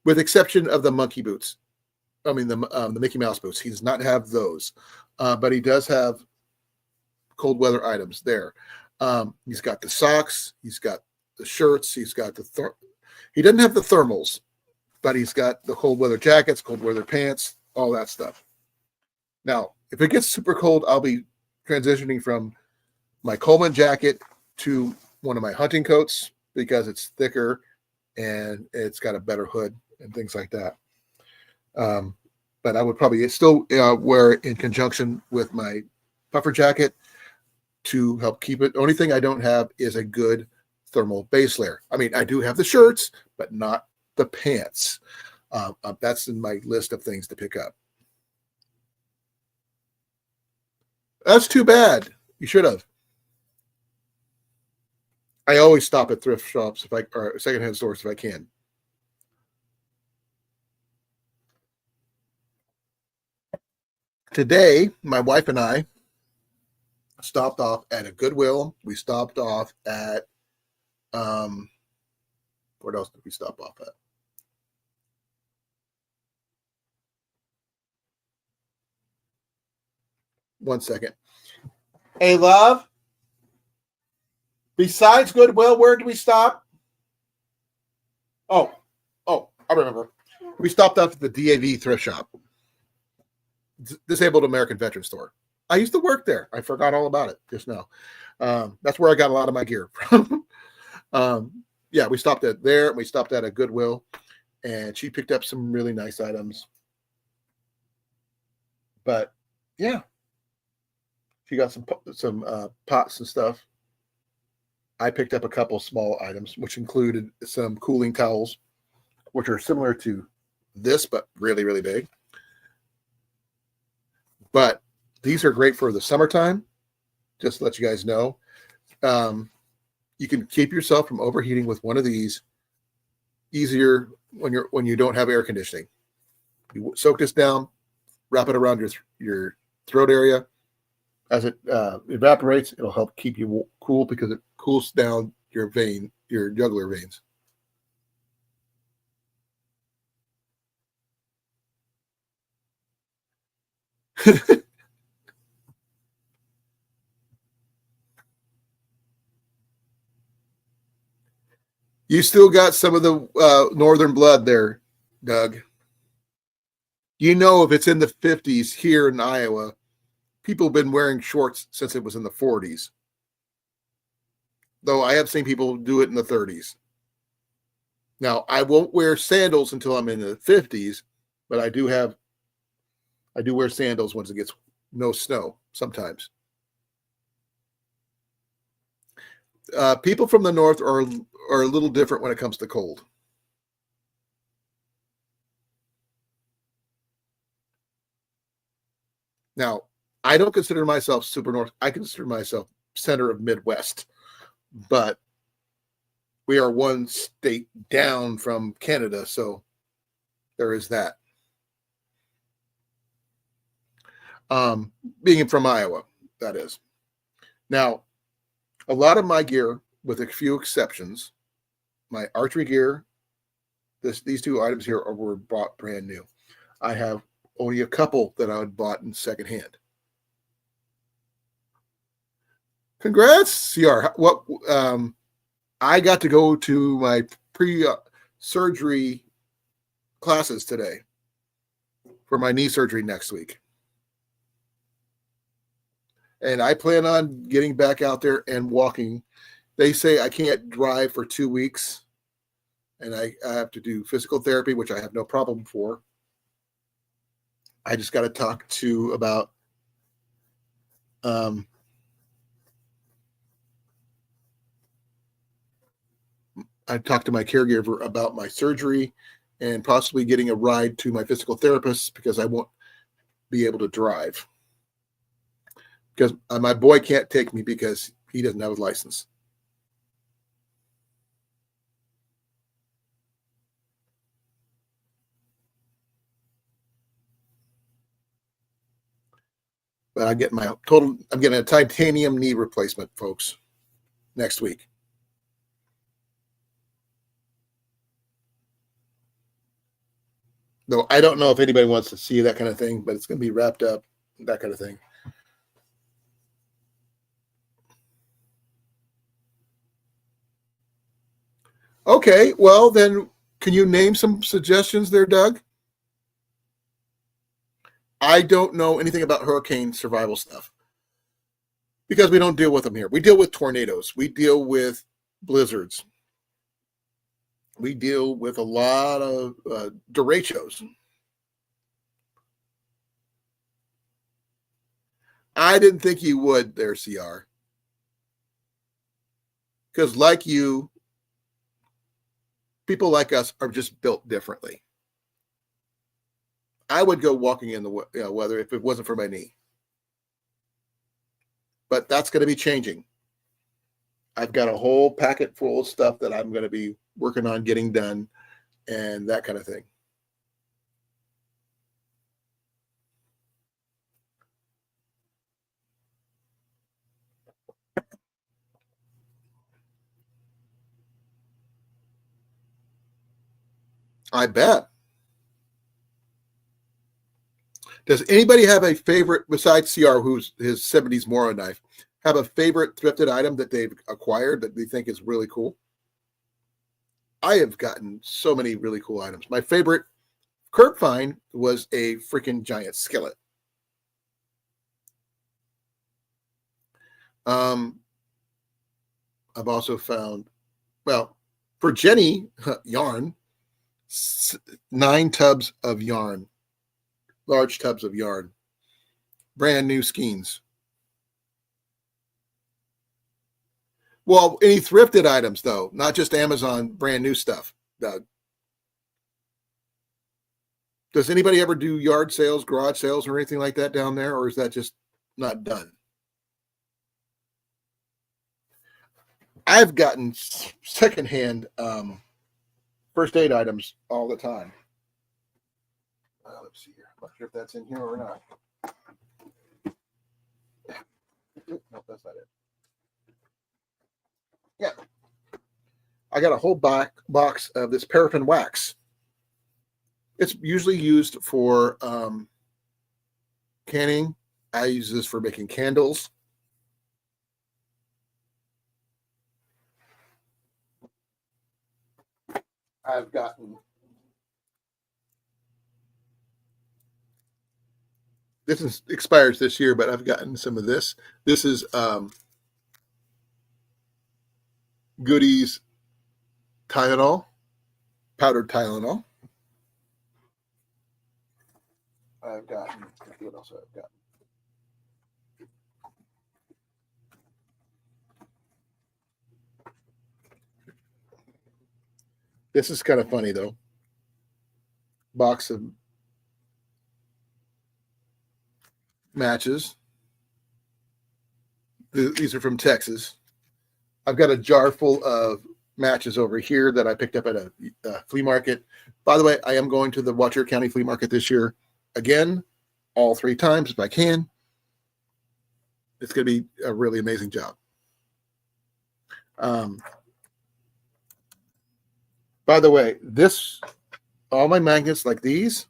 with exception of the monkey boots. I mean, the Mickey Mouse boots. He does not have those, but he does have cold weather items there. He's got the socks. He's got the shirts. He's got he doesn't have the thermals, but he's got the cold weather jackets, cold weather pants, all that stuff. Now, if it gets super cold, I'll be transitioning from my Coleman jacket to one of my hunting coats because it's thicker and it's got a better hood and things like that. But I would probably still wear it in conjunction with my puffer jacket to help keep it. The only thing I don't have is a good thermal base layer. I mean, I do have the shirts, but not the pants. That's in my list of things to pick up. That's too bad. You should have. I always stop at thrift shops or secondhand stores if I can. Today, my wife and I stopped off at a Goodwill. We stopped off at what else did we stop off at? One second. Hey, love. Besides Goodwill, where did we stop? Oh, I remember. We stopped off at the DAV thrift shop, Disabled American Veteran Store. I used to work there. I forgot all about it just now. That's where I got a lot of my gear from. Yeah, we stopped at there. We stopped at a Goodwill, and she picked up some really nice items. But yeah, she got some pots and stuff. I picked up a couple small items, which included some cooling towels, which are similar to this, but really, really big. But these are great for the summertime. Just to let you guys know. You can keep yourself from overheating with one of these easier when you don't have air conditioning. You soak this down, wrap it around your throat area. As it evaporates, it'll help keep you cool because it cools down your jugular veins. You still got some of the northern blood there, Doug. You know, if it's in the 50s here in Iowa, people have been wearing shorts since it was in the 40s. Though I have seen people do it in the 30s. Now, I won't wear sandals until I'm in the 50s, but I do wear sandals once it gets no snow sometimes. People from the north are a little different when it comes to cold. Now, I don't consider myself super north. I consider myself center of Midwest, but we are one state down from Canada, so there is that. Being from Iowa, that is. Now, a lot of my gear, with a few exceptions, my archery gear, these two items here were bought brand new. I have only a couple that I had bought in secondhand. Congrats, CR. What? I got to go to my pre-surgery classes today for my knee surgery next week. And I plan on getting back out there and walking. They say I can't drive for 2 weeks, and I have to do physical therapy, which I have no problem for. I just got to talk to about I talked to my caregiver about my surgery and possibly getting a ride to my physical therapist because I won't be able to drive. Because my boy can't take me because he doesn't have a license. But I'm getting a titanium knee replacement, folks, next week. Though I don't know if anybody wants to see that kind of thing, but it's going to be wrapped up, that kind of thing. Okay, well then, can you name some suggestions there, Doug? I don't know anything about hurricane survival stuff because we don't deal with them here. We deal with tornadoes. We deal with blizzards. We deal with a lot of derechos. I didn't think you would there, CR. Because like you, people like us are just built differently. I would go walking in the weather if it wasn't for my knee. But that's going to be changing. I've got a whole packet full of stuff that I'm going to be working on getting done and that kind of thing. I bet. Does anybody have a favorite, besides CR, who's his 70s Moro knife, have a favorite thrifted item that they've acquired that they think is really cool? I have gotten so many really cool items. My favorite curb find was a freaking giant skillet. I've also found, well, for Jenny, yarn, 9 tubs of yarn, large tubs of yarn, brand new skeins. Well, any thrifted items, though, not just Amazon brand new stuff, Doug. Does anybody ever do yard sales, garage sales, or anything like that down there, or is that just not done? I've gotten secondhand first aid items all the time. Let's see here. I'm not sure if that's in here or not. Nope, that's not it. Yeah. I got a whole box of this paraffin wax. It's usually used for canning. I use this for making candles. I've gotten, this expires this year, but I've gotten some of this. This is Goody's Tylenol, powdered Tylenol. I've gotten, what else I've gotten? This is kind of funny, though. Box of matches. These are from Texas. I've got a jar full of matches over here that I picked up at a flea market. By the way, I am going to the Washoe County Flea Market this year again, all 3 times if I can. It's going to be a really amazing job. By the way, all my magnets like these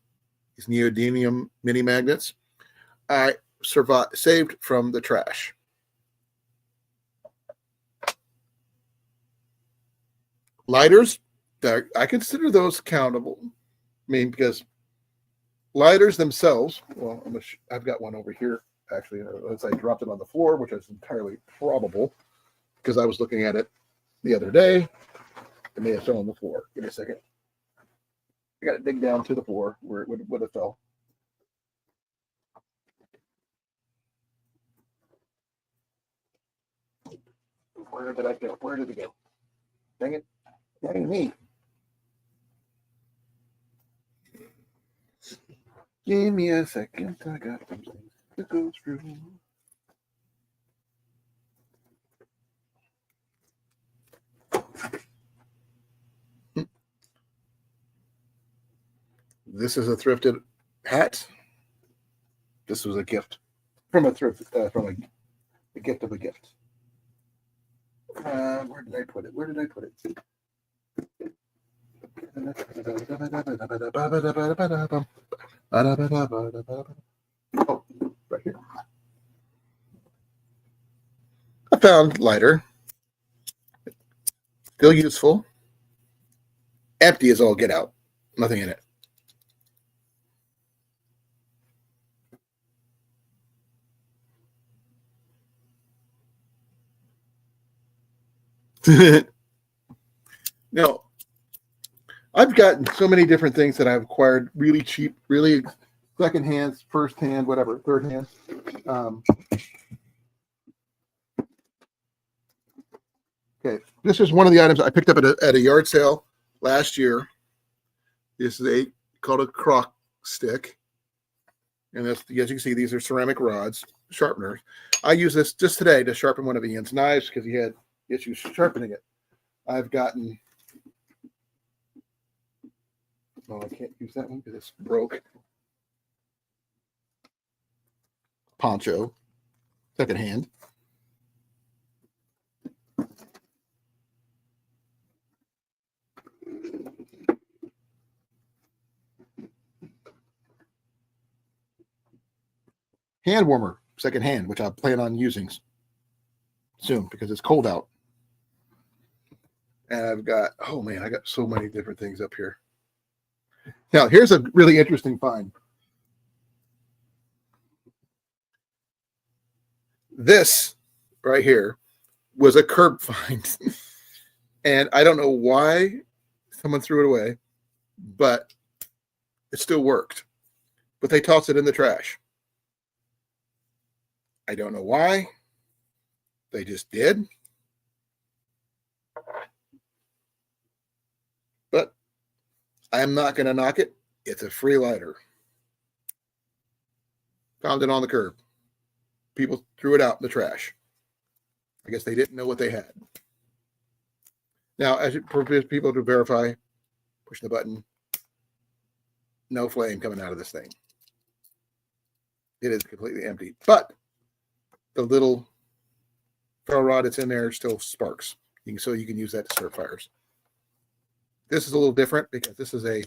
neodymium mini magnets, I saved from the trash. Lighters, I consider those countable. I mean, because lighters themselves, well, I've got one over here, actually. As I dropped it on the floor, which is entirely probable, because I was looking at it the other day. It may have fell on the floor. Give me a second. I got to dig down to the floor where it would have fell. Where did I go? Where did it go? Dang it. Dang me. Give me a second. I got some things to go through. This is a thrifted hat. This was a gift from a thrift, from a gift of a gift. Where did I put it? Where did I put it? Oh, right here. I found lighter. Still useful. Empty as all get out. Nothing in it. No, I've gotten so many different things that I've acquired really cheap, really second hand, first hand, whatever, third hand. Okay, this is one of the items I picked up at a yard sale last year. This is called a crock stick, and that's, as you can see, these are ceramic rods, sharpeners. I use this just today to sharpen one of Ian's knives because he had issues sharpening it. I've gotten, oh, I can't use that one because it's broke. Poncho, second hand. Hand warmer, second hand, which I plan on using soon because it's cold out. And I've got, oh man, I got so many different things up here. Now, here's a really interesting find. This right here was a curb find. And I don't know why someone threw it away, but it still worked. But they tossed it in the trash. I don't know why. They just did. But I'm not going to knock it. It's a free lighter. Found it on the curb. People threw it out in the trash. I guess they didn't know what they had. Now, as it forbids people to verify, push the button. No flame coming out of this thing. It is completely empty. But the little ferro rod that's in there still sparks. So you can use that to start fires. This is a little different because this is a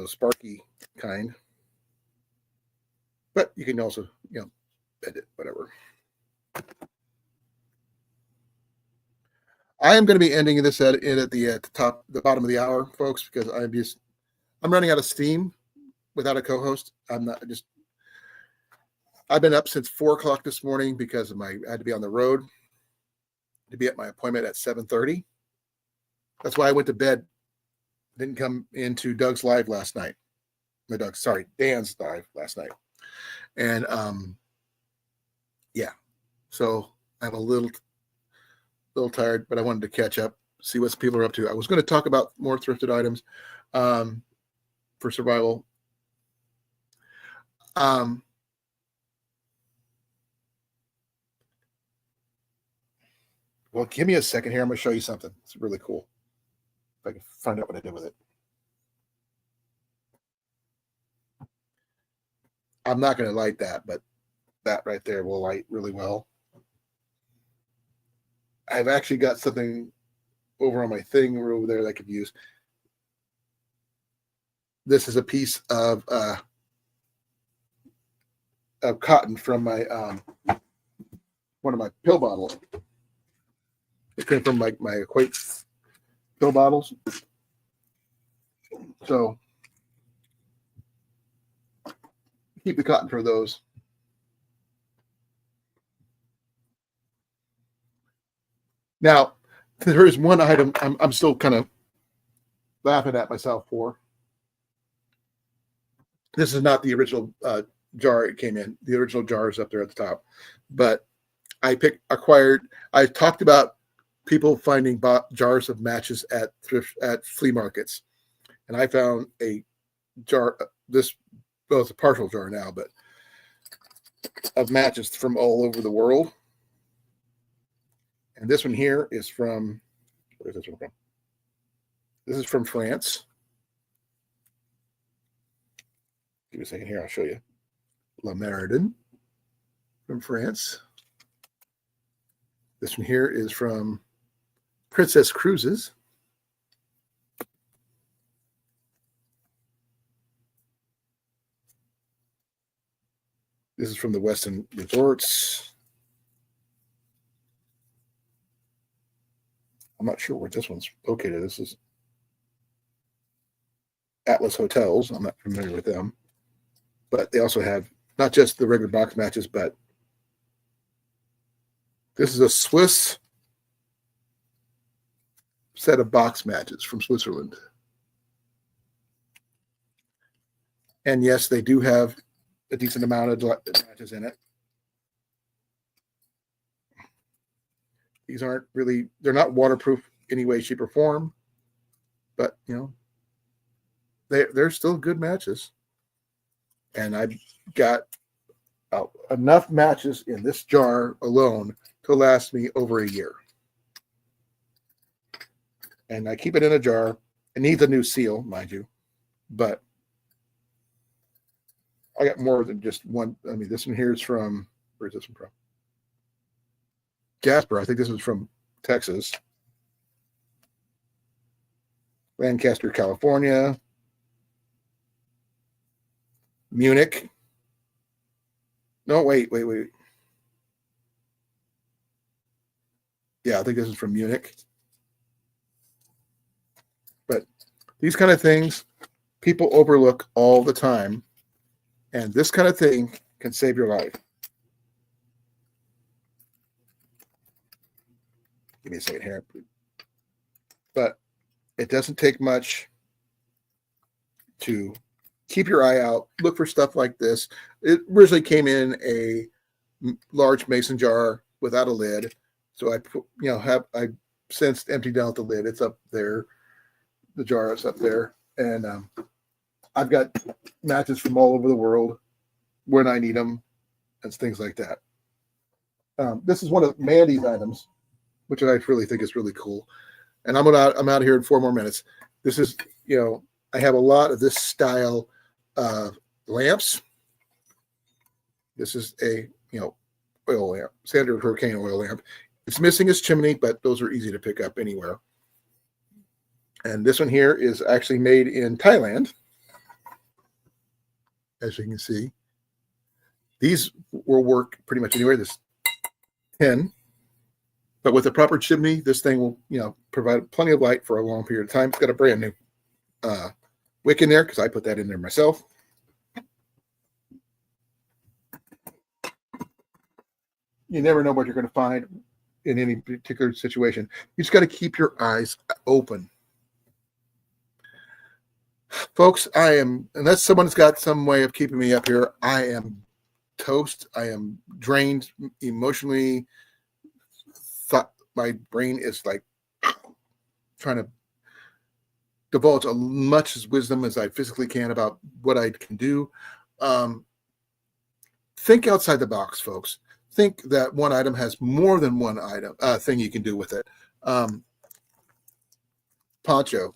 sparky kind. But you can also, bend it, whatever. I am going to be ending this at the bottom of the hour, folks, because I'm running out of steam without a co-host. I've been up since 4:00 this morning because I had to be on the road to be at my appointment at 7:30. That's why I went to bed. Didn't come into Doug's live last night. Dan's live last night. And yeah, so I'm a little tired, but I wanted to catch up, see what people are up to. I was going to talk about more thrifted items for survival. Well, give me a second here. I'm going to show you something. It's really cool. If I can find out what I did with it. I'm not going to light that, but that right there will light really well. I've actually got something over on my thing or over there that I could use. This is a piece of cotton from my one of my pill bottles. It came from my Equate pill bottles. So keep the cotton for those. Now, there is one item I'm still kind of laughing at myself for. This is not the original jar it came in. The original jar is up there at the top. But I talked about people finding jars of matches at flea markets. And I found a jar, it's a partial jar now, but of matches from all over the world. And this one here is from, where is this one from? This is from France. Give me a second here, I'll show you. La Meridian from France. This one here is from Princess Cruises. This is from the Westin Resorts. I'm not sure where this one's located. This is Atlas Hotels. I'm not familiar with them. But they also have not just the regular box matches, but this is a Swiss set of box matches from Switzerland. And yes, they do have a decent amount of matches in it. These aren't really, they're not waterproof any way, shape, or form, but they're still good matches. And I've got enough matches in this jar alone to last me over a year. And I keep it in a jar. It needs a new seal, mind you, but I got more than just one. I mean, this one here is from, where's this one from? Jasper. I think this is from Texas. Lancaster, California. Munich. No, wait. Yeah, I think this is from Munich. These kind of things people overlook all the time. And this kind of thing can save your life. Give me a second here. But it doesn't take much to keep your eye out. Look for stuff like this. It originally came in a large mason jar without a lid. So I since emptied out the lid. It's up there. The jar is up there. And I've got matches from all over the world when I need them and things like that. This is one of Mandy's items, which I really think is really cool. And I'm out here in 4 more minutes. This is, I have a lot of this style of lamps. This is a, oil lamp, standard hurricane oil lamp. It's missing its chimney, but those are easy to pick up anywhere. And this one here is actually made in Thailand. As you can see, these will work pretty much anywhere. This 10, but with a proper chimney, this thing will, provide plenty of light for a long period of time. It's got a brand new wick in there because I put that in there myself. You never know what you're going to find in any particular situation. You just got to keep your eyes open. Folks, unless someone's got some way of keeping me up here, I am toast. I am drained emotionally. My brain is like trying to divulge as much as wisdom as I physically can about what I can do. Think outside the box, folks. Think that one item has more than one item thing you can do with it. Poncho,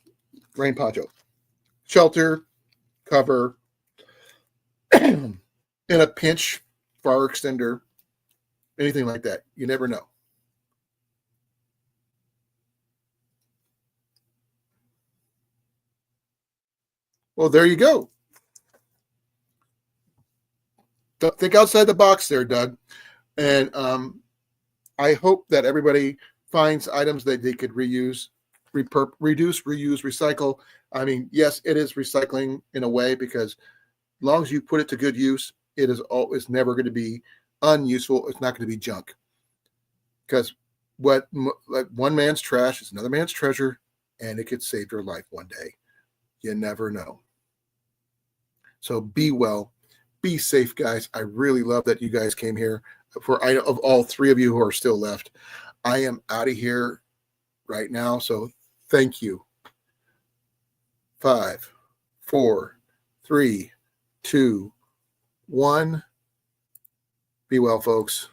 rain poncho, shelter, cover, in a pinch, fire extender, anything like that. You never know. Well, there you go. Think outside the box there, Doug. And I hope that everybody finds items that they could reuse, reduce, reuse, recycle. I mean, yes, it is recycling in a way because as long as you put it to good use, it's never going to be unuseful. It's not going to be junk. Because like one man's trash is another man's treasure, and it could save your life one day. You never know. So be well, be safe, guys. I really love that you guys came here. Of all 3 of you who are still left, I am out of here right now. So thank you. 5, 4, 3, 2, 1. Be well, folks.